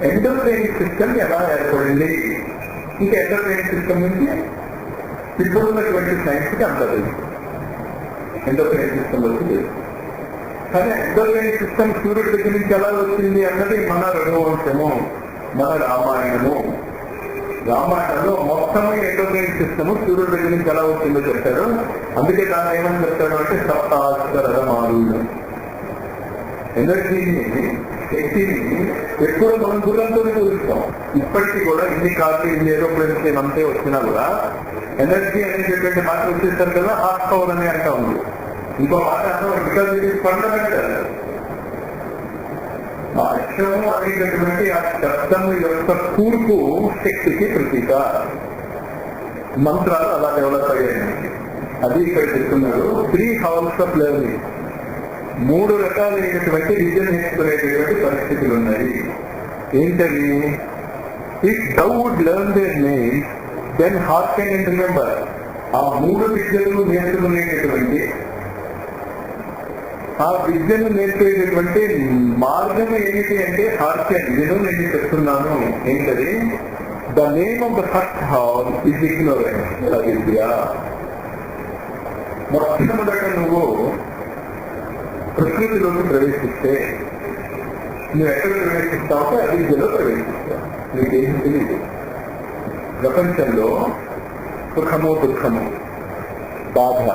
ఎండోక్రైన్ సిస్టమ్ ఎలా ఏర్పడింది. ఇంకా ఎండోక్రైన్ సిస్టమ్ నుంచి ఇప్పుడున్నటువంటి సైన్స్కి అంత తెలుసు. ఎండోక్రైన్ సిస్టమ్ వచ్చి తెలుసు, కానీ ఎండోక్రైన్ సిస్టమ్ సూర్యుడి దగ్గర నుంచి ఎలా వచ్చింది అన్నది మన రఘువంశము, మన రామాయణము. రామాయణంలో మొత్తం ఎండోక్రైన్ సిస్టమ్ సూర్యుడి దగ్గర నుంచి ఎలా వచ్చిందో చెప్తారు. అందుకే దాన్ని ఏమని చెప్తాడు అంటే సప్తాస్కరమాలు. ఎనర్జీని, శక్తిని ఎప్పుడు మనం గుర్రంతోనే చూస్తాం. ఇప్పటికీ కూడా ఇన్ని కార్లు, ఇన్ని ఏరోప్లేన్స్ అంతే వచ్చినా కూడా ఎనర్జీ అనేటటువంటి మాట వచ్చేస్తారు కదా, హార్స్ పవర్ అని అంటా ఉంది. ఇంకో మాట అర్థం, బికాజ్ ఇది ఫండమెంటల్. ఆ అక్షరము అనేటటువంటి ఆ శబ్దం యొక్క కూర్పు శక్తికి ప్రతీక. మంత్రాలు అలా డెవలప్ అయ్యాయి. అది ఇక్కడ చెప్తున్నారు. 3 halls of learning, 3 రకాలైనటువంటి విద్య నేర్చుకునేటటువంటి పరిస్థితులు ఉన్నాయి. ఏంటని? If thou would learn their names, then hearken and remember. ఆ 3 విద్యలను నేర్చుకునేటటువంటి, ఆ విద్యను నేర్పేటటువంటి మార్గం ఏమిటి అంటే హార్కెన్, విను, నేను చెప్తున్నాను. ఏంటది? The name of the first hall is ignorance, అవిద్య. మొట్టమొదట నువ్వు ప్రకృతిలోకి ప్రవేశిస్తే నువ్వు ఎక్కడ ప్రవేశిస్తావు? అవిద్యలో ప్రవేశిస్తావు. నీకేం తెలియదు. ప్రపంచంలో సుఖము దుఃఖము, బాధ,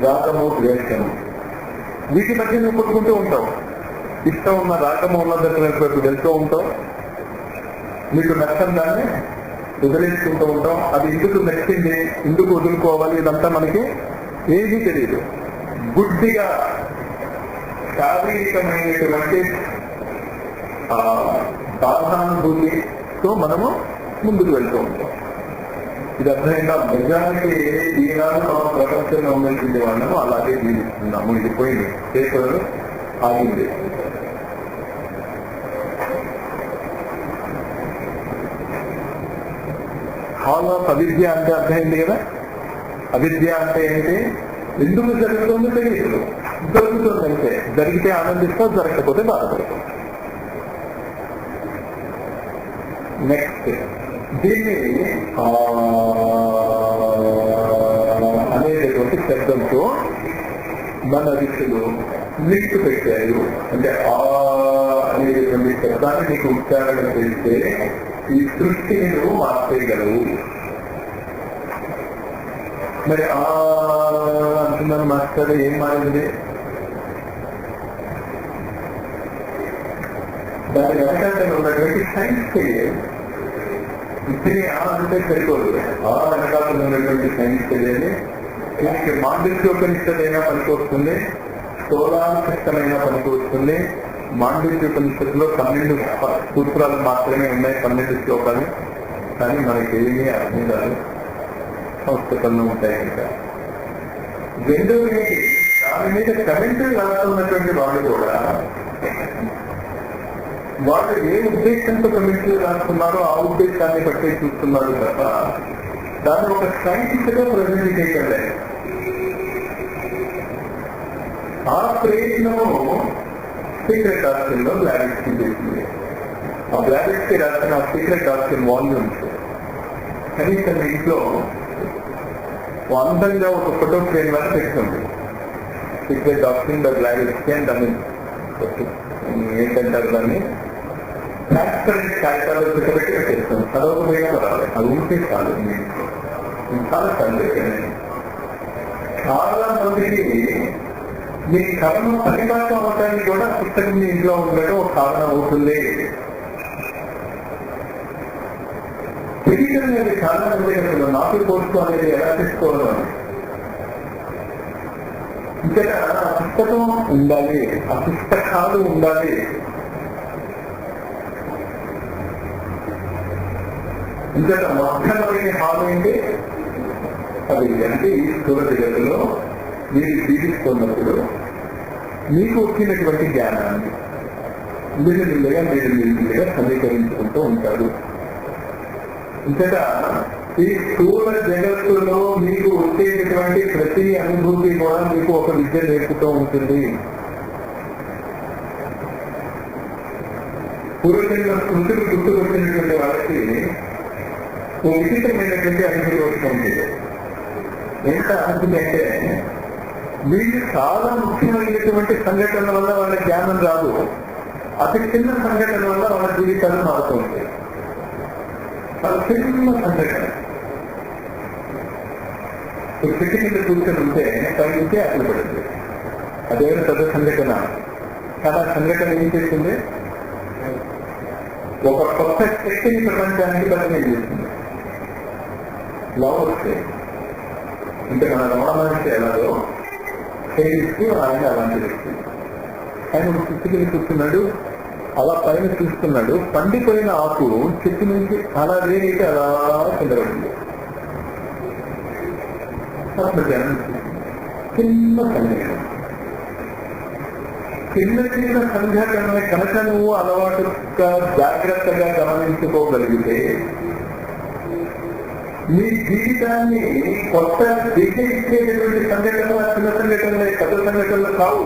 రాగము ద్వేషము, వీటి మధ్య నువ్వు కొట్టుకుంటూ ఉంటావు. ఇష్టం ఉన్న రాగము ఉన్న దగ్గర వెళ్తూ ఉంటావు, మీకు నష్టం దాన్ని వదిలేసుకుంటూ ఉంటాం. అది ఎందుకు నచ్చింది, ఎందుకు వదులుకోవాలి, ఇదంతా మనకి ఏమీ తెలియదు. గుడ్డిగా శారీరకమైనటువంటి బాధానుభూతితో మనము ముందుకు వెళ్తూ ఉంటాం. ఇది అర్థమైందా? నిజానికి ఈనాడు మనం ప్రపంచంలో ఉండాల్సింది వాళ్ళము అలాగే జీవిస్తున్నాము. ఇది పోయింది, పేపర్ ఆగింది. హాల్ ఆఫ్ అవిద్య అంటే అర్థమైంది కదా. అవిద్య అంటే ఏంటి? ఎందుకు జరుగుతుందో తెలియదు, జరుగుతుందంటే జరిగితే ఆనందిస్తావు, జరగకపోతే బాధపడతావు. నెక్స్ట్ దీన్ని అనేటటువంటి శబ్దంతో మన ఋషులు లింక్ పెట్టారు. అంటే అనేటటువంటి శబ్దాన్ని నీకు ఉచ్చారణ చేస్తే ఈ సృష్టిని నువ్వు మార్చేయగలవు. మరి అంటున్నాను మాస్టర్, ఏం మారింది? దాని వెనకాల ఉన్నటువంటి సైన్స్ తెలియదు. ఇద్దరి అంటే సరిపోదు. వెనకాల ఉన్నటువంటి సైన్స్ తెలియాలి. దీనికి మాండూక్యోపనిషత్తైనా పనికి వస్తుంది, స్థూలాంతమైన పనికి వస్తుంది. మాండూక్యోపనిషత్తులో 12 సూత్రాలు మాత్రమే ఉన్నాయి, 12 శ్లోకాలు. కానీ మనకి ఏమీ అర్థం కాదు, సంస్కృతంలో ఉంటాయి కనుక. రెండోది, దాని మీద కమెంటరీ రాస్తున్నటువంటి వాళ్ళు కూడా వాళ్ళు ఏ ఉద్దేశంతో కమెంటరీ రాస్తున్నారో ఆ ఉద్దేశాన్ని బట్టే చూస్తున్నారు తప్ప దాన్ని ఒక సైంటిస్ట్ గా ప్రజెంట్ చేయగలే. ఆ ప్రయత్నము సీక్రెట్ ఆప్షన్లో బ్లాడెక్స్కి చేసింది. ఆ బ్లాడెక్స్కి రాసిన సీక్రెట్ ఆప్షన్ వాల్యూమ్స్ కనీసం ఇంట్లో అందంగా ఒక ఫోటో ఫ్రేమ్ లాగా పెట్టుకుంది. సీక్రెట్ ఆప్షన్ ద బ్లాడెక్స్కి అని దాన్ని ఏంటంటారు, దాన్ని ట్రాన్స్పరెంట్ కాగితాలు పెట్టి పెట్టేస్తాం. చదవకపోయినా రావాలి, అది ఉంటే చాలు. చాలా సందేహం. చాలా మందికి మీ కర్మ పరిపాలన అవడానికి కూడా పుస్తకం మీ ఇంట్లో ఉండడం ఒక కారణం అవుతుంది. ఫిజికల్ అనేది చాలా మంది అసలు నాటు కోర్సు అనేది ఎలా తీసుకోవాలి. ఇక్కడ పుస్తకం ఉండాలి, ఆ పుస్తకాలు ఉండాలి. ఇంకా మొట్టమొదటి హాల్ ఏంటి? అది అంటే ఈ స్థూల జగత్తులో మీరు జీవిస్తున్నప్పుడు మీకు వచ్చినటువంటి జ్ఞానాన్ని మీరు సమీకరించుకుంటూ ఉంటారు. ఇంకా ఈ స్థూల జగత్తులో మీకు వచ్చేటటువంటి ప్రతి అనుభూతి కూడా మీకు ఒక విద్య నేర్పుతూ ఉంటుంది. పూర్వజన్మ స్మృతులు గుర్తుకొచ్చినటువంటి వాళ్ళకి ఓ విచిత్రమైనటువంటి అనుభూతి వస్తుంది. ఎంత అనుభూతి అంటే, వీళ్ళు చాలా ముఖ్యమైనటువంటి సంఘటనల వల్ల వాళ్ళ జ్ఞానం రాదు, అతి చిన్న సంఘటన వల్ల వాళ్ళ జీవితాలు మారుతూ ఉంటాయి. చాలా చిన్న సంఘటన. చెట్టు కింద కూర్చొని ఉంటే పైకి అసలు పడుతుంది. అదేమైనా పెద్ద సంఘటన. చాలా సంఘటన ఏం చేస్తుంది? ఒక కొత్త శక్తిని ప్రపంచానికి పరిచయం చేస్తుంది. లవ్ వస్తే అంటే మన రమణమహర్షి ఎలాగో చేసి ఆయన అలాంటి వ్యక్తి. ఆయన ఒక చెట్టు కింద కూర్చున్నాడు, అలా పైన చూస్తున్నాడు. పండిపోయిన ఆకు చెట్టు నుంచి అలా వేరైతే అలా కిందపడింది. చిన్న సంఘటన. చిన్న చిన్న సంఘటన కనుక నువ్వు అలవాటుగా జాగ్రత్తగా గమనించుకోగలిగితే మీ జీవితాన్ని కొత్త దిశ ఇచ్చేటటువంటి సంఘటనలు చిన్న సంఘటనలే, పెద్ద సంఘటనలు కావు.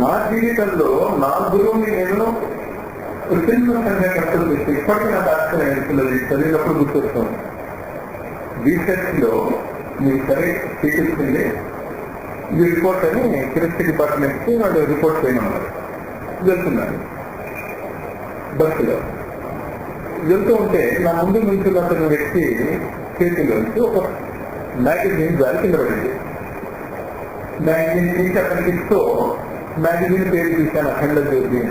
నా జీవితంలో నా గురువుని నేను చిన్న సంఘటనలు తెచ్చి ఇప్పటికీ నాకు ఆశ్చర్యం చదివినప్పుడు గుర్తొస్తాను. రీసెర్చ్ లో మీకు సరే స్వీకరిస్తుంది ఈ రిపోర్ట్ అని కెమిస్ట్రీ డిపార్ట్మెంట్ కి వాళ్ళు రిపోర్ట్ పోయిన ఉన్నారు. వెళ్తున్నాను బస్సులో. వెళ్తూ ఉంటే నా ముందు నుంచున్న వ్యక్తి చేతిలోంచి ఒక మ్యాగజైన్ జారి కింద పడింది. మ్యాగజైన్ తీసి అక్కడికి ఇస్తూ మ్యాగజైన్ పేరు చూశాను, అఖండ జ్యోతి.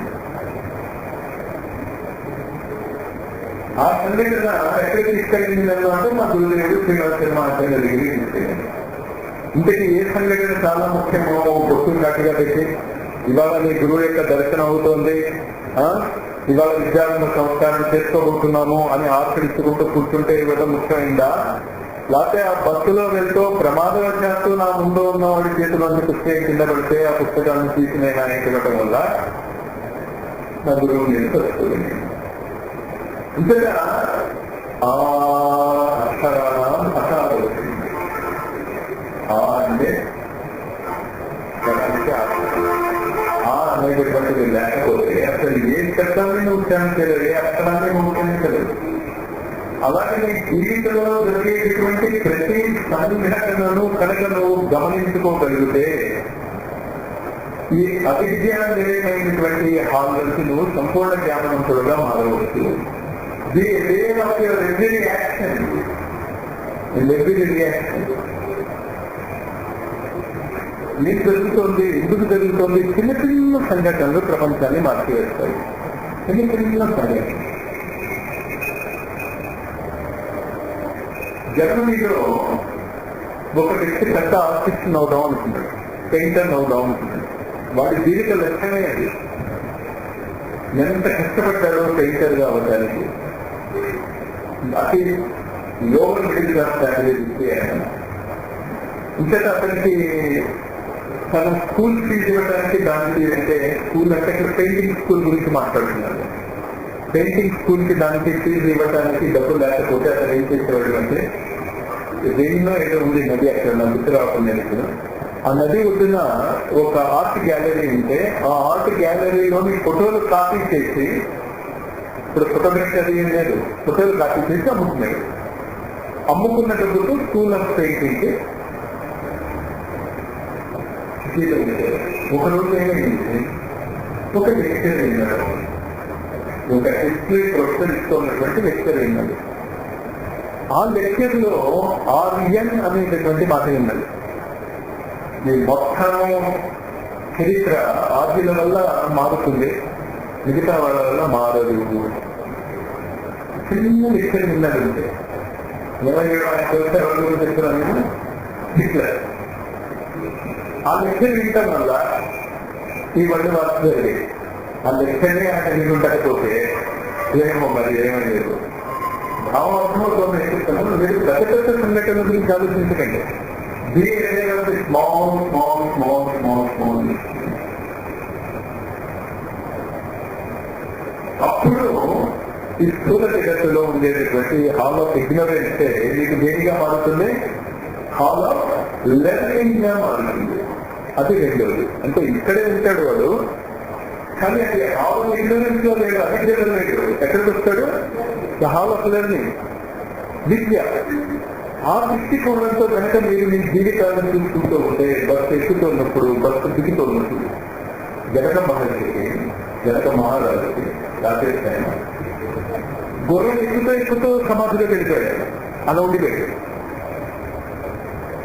ఆ సంఘటన ఎక్కడికి తీసుకెళ్ళింది అంటే మా గురుదేవుడు శ్రీనివాస శర్మ ఆచార్య దగ్గరికి తీసుకెళ్ళింది. ఇంతకీ ఏ సంఘటన చాలా ముఖ్యమో బొట్టును గట్టిగా పెట్టి ఇవాళ నీ గురువు యొక్క దర్శనం అవుతోంది, ఇవాళ విద్యార్థుల సంస్కారం చేసుకోబోతున్నాము అని ఆచరించుకుంటూ కూర్చుంటే ఇవ్వడం ముఖ్యమైందా? లేకపోతే ఆ బస్సులో వెళ్తూ ప్రమాదవశాత్తు నా ముందు ఉన్న వాడి చేతిలోని పుస్తకం కింద పడితే ఆ పుస్తకాన్ని తీసి నేను ఆయనకి ఇవ్వడం వల్ల నా గురువు నేను తెలుసుకోండి. ఇంతగా ఆ అక్షరాల అక్షరాలు వచ్చింది. అంటే అనేటటువంటిది లేకపోతే అసలు ఏ శబ్దాన్ని ఉచ్చారించలేదు, ఏ అక్షరాన్ని ఉచ్చారించలేదు. అలాగే నీ జీవితంలో జరిగేటటువంటి ప్రతి సంఘటనను కనుక నువ్వు గమనించుకోగలిగితే ఈ అవిజ్ఞానమైనటువంటి హాల్ నుంచి నువ్వు సంపూర్ణ జ్ఞానవంతుడుగా మారవచ్చు. మీకు జరుగుతోంది, ఎందుకు జరుగుతోంది? చిన్న చిన్న సంఘటనలు ప్రపంచాన్ని మార్చివేస్తాయి. చిన్న చిన్న సంఘటన. జర్మనీలో ఒక వ్యక్తి పెద్ద ఆర్టిస్ట్ అవుదాం అనుకున్నాడు, పెయింటర్ అవుదాం అనుకున్నాడు. వాడి జీవిత లక్ష్యమే అది. ఎంత కష్టపడ్డాడో పెయింటర్ గా అవడానికి. అది లోవర్ మిడిల్ క్లాస్ ఫ్యామిలీ ఇంకా అతనికి తన స్కూల్ ఫీజు ఇవ్వడానికి దానికి అంటే స్కూల్ అంటే ఇక్కడ పెయింటింగ్ స్కూల్ గురించి మాట్లాడుతున్నారు. పెయింటింగ్ స్కూల్ కి దానికి ఫీజు ఇవ్వడానికి డబ్బులు లేకపోతే అతను ఏం చేసేవాడు అంటే రెయిన్లో ఏదో ఉంది నది, అక్కడ నా గుర్తు రాకుండా ఆ నది ఒడ్డున ఒక ఆర్ట్ గ్యాలరీ ఉంటే ఆ ఆర్ట్ గ్యాలరీలోని ఫోటోలు కాపీ చేసి, ఇప్పుడు ఫోటోగ్రఫీ అది ఏం లేదు, ఫోటోలు కాపీ చేసి అమ్ముకున్నాడు. అమ్ముకున్న డబ్బుతో స్కూల్ ఆఫ్ పెయింటింగ్ ఒక రోజు ఏమైంది, ఒక లెక్చర్ విన్నాడు. ఒక హిస్టరీ ప్రొఫెసర్ ఇస్తున్నటువంటి లెక్చర్ విన్నాడు. ఆ లెక్చర్ లో ఆర్యన్ అనేటటువంటి మాట విన్నాడు. ఈ మొత్తం చరిత్ర ఆర్యుల వల్ల మారుతుంది, మిగతా వాళ్ళ వల్ల మారదు. చిన్న లెక్చర్ విన్నాడంటే చెప్తున్నాను హిట్లర్. ఆ లెక్చర్ వింటాం వల్ల ఈ వడ్డు వస్తుంది. ఆ లెక్చర్నే ఆయన వింటుండకపోతే ఏమో మరి ఏమలేదు. భావాత్మకం ఎక్కిస్తాను. మీరు పెద్ద పెద్ద సంఘటనల గురించి ఆలోచించకండి. Small small small small small. అప్పుడు ఈ స్థూల జగత్తులో ఉండేటటువంటి హాల్ ఆఫ్ ఇగ్నోరెన్స్ మీకు దేనిగా మారుతుంది? హాల్ ఆఫ్ లెర్నింగ్ గా మారుతుంది. అది రెండోది. అంటే ఇక్కడే ఉంటాడు వాడు, కానీ అది హాల్ ఆఫ్ ఇగ్నోరెన్స్ లో లేడు, అవిద్యలో లేడు. ఎక్కడికి వస్తాడు? ద హాల్ ఆఫ్ లెర్నింగ్, విద్య. ఆ దృష్టికోణంతో కనుక మీరు మీ జీవితాలను చూసుకుంటూ ఉంటే, బస్సు ఎక్కుతున్నప్పుడు, బస్సు దిగుతున్నప్పుడు జనక మహర్షికి, జనక మహారాజుకి రాకేష్ ఆయన గుర్రం ఎక్కుతూ సమాధిలో వెళ్ళిపోయాడు. అలా ఉండిపోయాడు.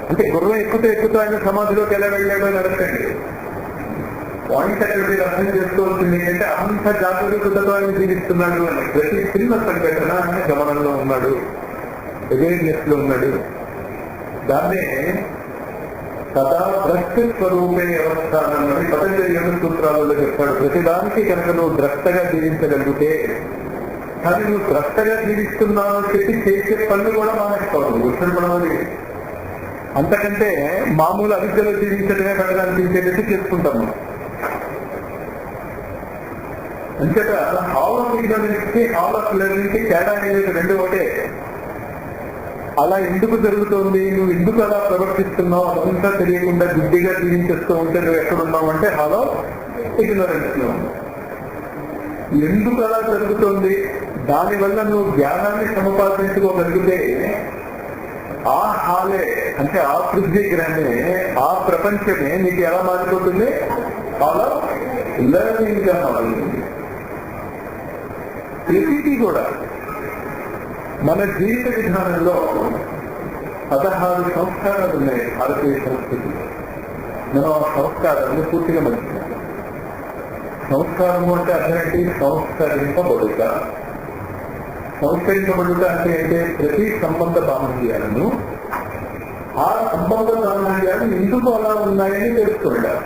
అంటే గుర్రం ఎక్కుతూ ఆయన సమాధిలోకి ఎలా వెళ్ళాడో నడకండి. పాయింట్ అక్కడ మీరు అర్థం చేసుకోవాల్సింది ఏంటంటే అంత జాగ్రత్తతో ఆయన జీవిస్తున్నాడు అని. ప్రతి చిన్న సంఘటన ఆయన గమనంలో ఉన్నాడు, అవేర్నెస్ లో ఉన్నాడు. దాన్నే సదా ద్రష్ట స్వరూపే అవస్థానం అని పతంజలి యోగ సూత్రాలలో చెప్తాడు. ప్రతిదానికి కనుక నువ్వు ద్రష్టగా జీవించగలిగితే, కానీ నువ్వు ద్రష్టగా జీవిస్తున్నావు చెప్పి చేసే పనులు కూడా మానేసుకోవాలి. ఉత్తరపడవాలి. అంతకంటే మామూలు అవిద్యలో జీవించడమే కనుక అనిపించేటట్టు చేసుకుంటాము. అంచేత హాల్ ఆఫ్ ఇగ్నోరెన్స్ కి హాల్ ఆఫ్ లెర్నింగ్ కి తేడా అనేది రెండు ఒకటే. అలా ఎందుకు జరుగుతోంది, నువ్వు ఎందుకు అలా ప్రవర్తిస్తున్నావు అదంతా తెలియకుండా గుడ్డిగా జీవించేస్తూ ఉంటే నువ్వు ఎక్కడున్నావు అంటే హాల్ ఆఫ్ ఇగ్నోరెన్స్ లో ఉన్నావు. ఎందుకు అలా జరుగుతోంది, దానివల్ల నువ్వు జ్ఞానాన్ని సముపాదించుకోగలిగితే ఆ హాలే అంటే ఆ పృథ్వీ గ్రహమే, ఆ ప్రపంచమే నీకు ఎలా మారిపోతుంది? హాల్ ఆఫ్ లెర్నింగ్ గా మారుతుంది. ప్రతిదీ కూడా మన జీవిత విధానంలో 16 సంస్కారాలు ఉన్నాయి భారతీయ సంస్కృతి. మనం ఆ సంస్కారాన్ని పూర్తిగా మర్చిపోయాం. సంస్కారము అంటే అర్థం ఏంటి? సంస్కరింపబడుట. సంస్కరింపబడుట అంటే ఏంటి? ప్రతి సంబంధ బాంధవ్యాలను, ఆ సంబంధ బాంధవ్యాలు ఎందుకు అలా ఉన్నాయని తెలుసుకుంటారు.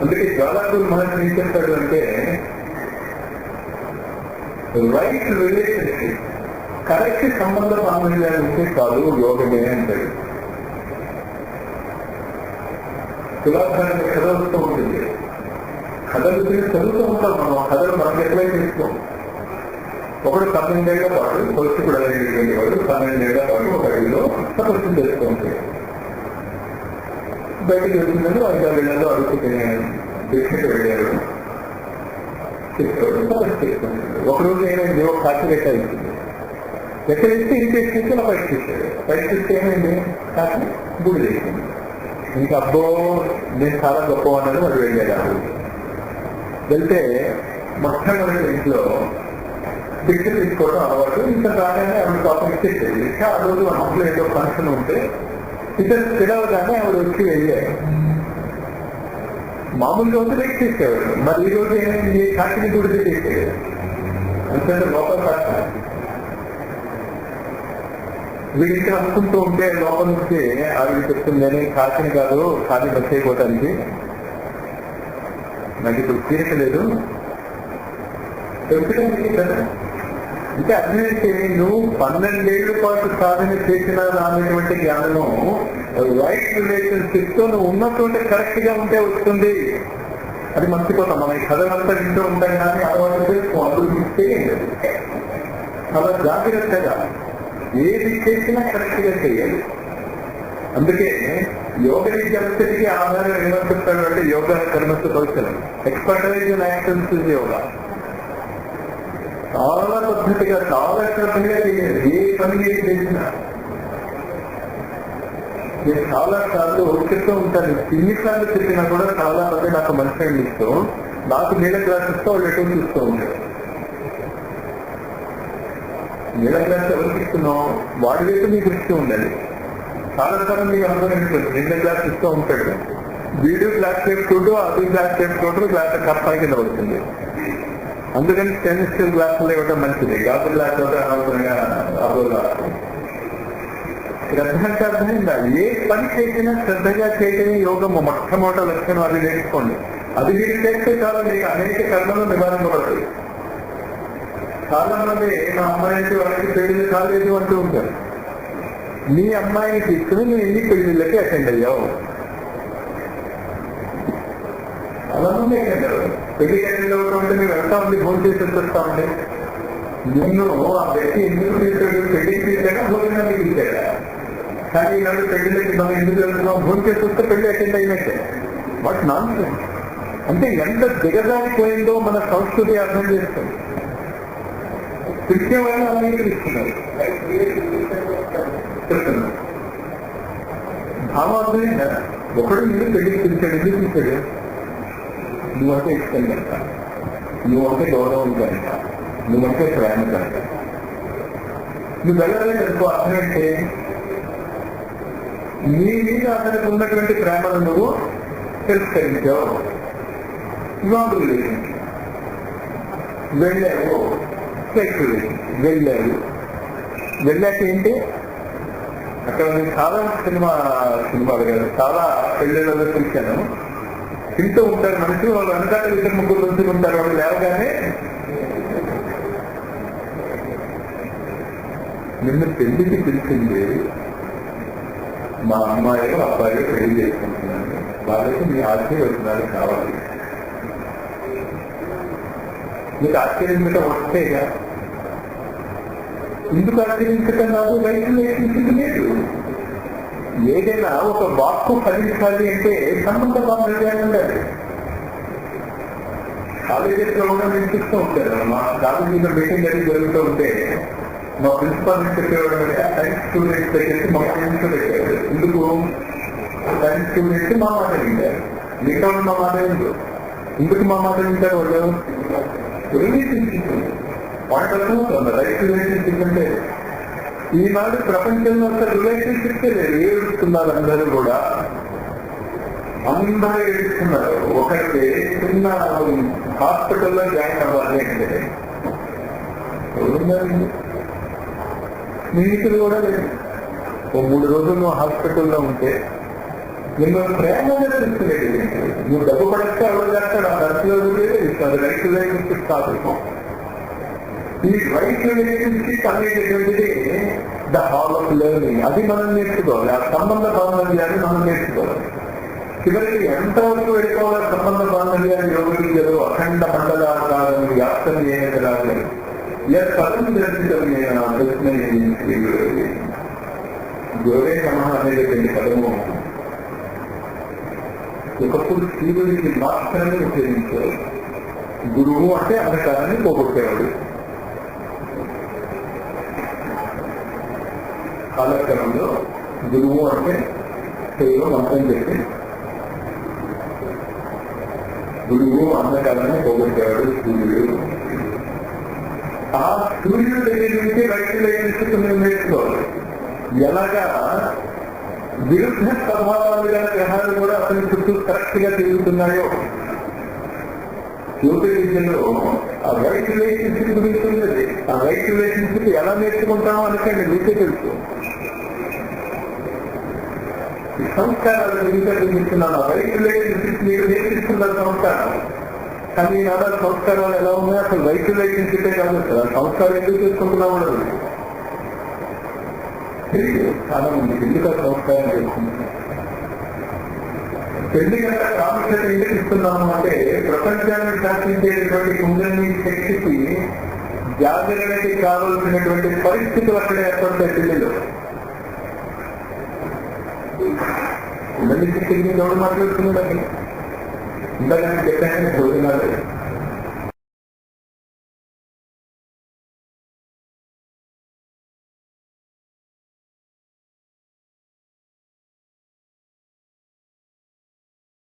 అందుకే జ్వాలాకులు మహర్షి ఏం చెప్తాడు అంటే, రైట్ రిలేషన్షిప్, కరెక్ట్ సంబంధ బాంధవ్యాలు ఉంటే కాదు యోగమే అంటాడు. తులాభారాన్ని కథ వస్తూ ఉంటుంది. కథలు చదువుతూ ఉంటాం మనం. కథలు మనం ఎట్లా చేసుకోం. ఒకడు 12 ఏళ్ల పాటు కొలుసు కూడా వాడు 12 ఏళ్ల పాటు ఒక అడవిలో తపస్సు చేస్తూ ఉంటాడు. బయటకు వచ్చిందని 5-6 ఏళ్లలో అడుగుతున్న దీక్షకు వెళ్ళారు. చెప్పాడు, తపస్సు చేసుకుంటాడు. ఒకరోజు ఏమైంది? ఒక కాకి రెక్క ఇచ్చింది. రెక్క ఇస్తే ఇరిటేషన్ ఇలా బయట చూస్తాడు. బయట చూస్తే ఏమైంది? కాకి గుడి చేసింది. ఇంకా అబ్బో నేను చాలా గొప్ప అన్నది వాడు వెళ్ళాడు. వెళ్తే మొట్టమొదటి ఇంట్లో భిక్ష తీసుకోవడం అలవాటు. ఇంత రాగానే ఆవిడ పాపం ఇచ్చేసేది. ఆ రోజు అమ్మలో ఏదో ఫంక్షన్ ఉంటే ఇద్దరు పిలవగానే ఆవిడ వచ్చి వెళ్ళారు. మామూలు రోజు రేట్ చేసేవాడు. మరి ఈ రోజు ఏమైంది? కాకిని గుడికి చేసేది. అంటే లోపల కాక వీడింటి అనుకుంటూ ఉంటే లోపల నుంచి ఆవిడ చెప్తుంది, నేనే కాకిని కాదు, కాకి బస్ అయిపోవటానికి నాకు ఇప్పుడు తీరిక లేదు తెలుసుకోవడానికి కదా. అంటే అర్థమైతే నువ్వు 12 ఏళ్ల పాటు సాధన చేసిన అనేటువంటి జ్ఞానము రైట్ రిలేషన్షిప్ తో నువ్వు ఉన్నటువంటి కరెక్ట్ గా ఉంటే వస్తుంది. అది మర్చిపోతాం. మనం ఈ కథలంతా వింటూ ఉంటాం కానీ అలవాటు చేసుకో. అభివృద్ధి చాలా జాగ్రత్తగా ఏది చేసినా కరెక్ట్ గా చేయాలి. అందుకే యోగ విద్యార్థికి ఆధారం ఏమని చెప్తాడు అంటే, యోగా కర్మస్తు కౌశలం, expertise in actions is yoga. చాలా పద్ధతిగా, చాలా శ్రద్ధగా చేయాలి. ఏ పని ఏది చేసినా. నేను చాలా సార్లు చెప్తూ ఉంటాను. ఎన్నిసార్లు చెప్పినా కూడా చాలా మంది నాకు మంచి ఇస్తూ నాకు నీళ్ళ గ్లాస్ ఇస్తూ వాళ్ళు ఎటు చూస్తూ ఉంటారు. నీళ్ళ గ్లాస్ ఎవరికి ఇస్తున్నావు? వాడి వైపు నీకు ఇస్తూ ఉండాలి. చాలా సార్లు మీకు అనుభవం నీళ్ళ గ్లాస్ ఇస్తూ ఉంటాడు. వీడు గ్లాస్ వేసుకుంటూ అది గ్లాస్ వేసుకుంటూ గ్లాస్ కప్ప కింద పడుతుంది. అందుకని స్టెయిన్లెస్ స్టీల్ గ్లాసులు ఇవ్వడం మంచిది. గాజు గ్లాస్ ఇవ్వడం అనవసరంగా అర్థంగా. శ్రద్ధ అంటే అర్థమైందా? ఏ పని చేసినా శ్రద్ధగా చేయటమే యోగము మొట్టమొదటి లక్షణం. అది నేర్చుకోండి. అది మీరు చేస్తే చాలా మీకు అనేక కర్మలు నివారించబడతాయి. చాలా మంది మా అమ్మాయికి వాళ్ళకి పెళ్లి కాలేదు అంటూ ఉంటారు. మీ అమ్మాయిని తీసుకుని నువ్వు ఎన్ని పెళ్లిళ్ళకి అటెండ్ అయ్యావు? అలా మంది అటెండ్ అవ్వరు. పెళ్లికి అటెండ్ అవ్వడం అంటే మీరు వెళ్తా ఉండి ఫోన్ చేసి వస్తా ఉంటే నిన్ను ఆ వ్యక్తి ఎందుకు తీసాడు? పెళ్లికి తీసాడా, భోజనాన్ని తీసాడా? కానీ ఈనాడు పెళ్లికి మనం ఎందుకు వెళ్తున్నాం? ఫోన్ చేసి వస్తే పెళ్లి అటెండ్ అయినట్టే. What non sense. అంటే ఎంత దిగజారిపోయిందో మన సంస్కృతి అర్థం చేస్తుంది. క్రిస్టియన్ వాళ్ళు అంగీకరిస్తున్నారు. భావార్థమైందా? ఒకడు మీరు పెళ్లికి పిలిచాడు. ఎందుకు పిలిచాడు? నువ్వంటే ఇష్టం కనుక, నువ్వంటే గౌరవం కనుక, నువ్వంటే ప్రేమ కనుక. నువ్వు వెళ్ళలేదు అనుకో. అర్థం అంటే నీ మీద అతనికి ఉన్నటువంటి ప్రేమను నువ్వు తిరస్కరించావు. Wrong relationship. వెళ్ళావు, సెక్స్ రిలేషన్. వెళ్ళాక ఏంటి? అక్కడ నేను చాలా సినిమాలు కాదు, చాలా పెళ్ళిళ్ళలో చూశాను. తింటూ ఉంటారు మనిషి, వాళ్ళు వెనకాల 2-3 రోజులు ఉంటారు. వాళ్ళు లేవగానే నిన్ను పెళ్లికి పిలిచింది మా అమ్మాయిలు అబ్బాయిలు పెళ్లి చేసుకుంటున్నాను, వాళ్ళకి మీ ఆశీర్వచనాలు కావాలి. మీకు ఆశ్చర్యించడం వస్తేగా. ఎందుకు ఆశ్చర్యించటం కాదు? రైతు లేదు. ఏదైనా ఒక వాక్కు ఫలించాలి అంటే సంబంధ బాంధవ్యాలు ఉండాలి. కాలేజీలో కూడా వినిపిస్తూ ఉంటారు. మా కాలేజీలో మీటింగ్ అది జరుగుతూ ఉంటే మా ప్రిన్సిపాల్ చెప్పేవాడు సైన్స్ స్టూడెంట్స్ దగ్గరికి మా ఫ్రెండ్స్ పెట్టారు. ఎందుకు? సైన్స్ స్టూడెంట్స్ మా మాట వింటారు, మిగతా మా మాట వింటారు. ఎందుకు మా మాట వింటారు? వాళ్ళు రిలేషన్షిప్ పాయింట్ రైట్ రిలేషన్షిప్ అంటే ఈనాడు ప్రపంచంలో అసలు రిలేషన్షిప్ లేదు, ఏడుస్తున్నారు అందరూ కూడా, అందరూ ఏడుస్తున్నారు. ఒకటి చిన్న హాస్పిటల్లో జాయిన్ అవ్వాలి అంటే స్నేహితులు కూడా లేదు. ఓ 3 రోజులు హాస్పిటల్లో ఉంటే మిమ్మల్ని ప్రేమగా తెలుసుకోలేదు. నువ్వు డబ్బు పడితే ఎవరు చేస్తాడు, ఆ దర్శలో అది రైతు రిలేషన్షిప్ కాదు. ఈ రైతు రిలేషన్షిప్ అనేటటువంటిది ద హాల్ ఆఫ్ లెర్నింగ్. అది మనం నేర్చుకోవాలి. ఆ సంబంధ బాంధవ్యాన్ని మనం నేర్చుకోవాలి. చివరికి ఎంతవరకు వెళ్ళిపోవాలి సంబంధ బాంధవ్యాన్ని యోగించదు. అఖండ మండలాకారం వ్యాప్తం చేయగలగాలి. గోరే నమ అనేటువంటి పదము ఒకప్పుడు శివుడికి మాత్రమే ఉపయోగించారు. గురువు అంటే అంధకారాన్ని పోగొట్టేవాడు. కాలక్రమంలో గురువు అంటే కేవలం మంత్రం చెప్పి గురువు అంధకారాన్ని పోగొట్టేవాడు సూర్యుడు. ఆ సూర్యుడు దగ్గర నుంచి రైతులు నేర్చుకోవాలి. ఎలాగా విరుద్ధ స్వభావాలుగా గ్రహాలు కూడా అతని చుట్టూ కరెక్ట్ గా తిరుగుతున్నాయో జ్యోతిర్విద్యలో ఆ రైట్ రిలేషన్షిప్ గురించి ఉన్నది. ఆ రైట్ రిలేషన్షిప్ ఎలా నేర్చుకుంటామో అనుకోండి, మీకే తెలుసు. సంస్కారాలు గురించి చూపిస్తున్నాను. ఆ రైట్ రిలేషన్షిప్ మీరు నేర్చుకున్న సంస్కారం. కానీ ఈనాడు సంస్కారాలు ఎలా ఉన్నాయో అసలు రైట్ రిలేషన్షిపే కాదు. అసలు ఆ సంస్కారం ఎందుకు చేసుకుంటున్నాం ఉండదు. చాలా మంది ఎందుకు ఆ సంస్కారం చేసుకుంటున్నాం. పెళ్లి కనుక ప్రాముఖ్యత ఎందుకు ఇస్తున్నాము అంటే ప్రపంచాన్ని శాసించేటువంటి కుండలిని శక్తికి జాగ్రత్తకి కావలసినటువంటి పరిస్థితులు అక్కడ ఏర్పడతాయి. పెళ్లిలో కుండలి శక్తిని ఎవరు మాట్లాడుతున్నాడండి? ఇందాక చెప్పాను భోజనాలు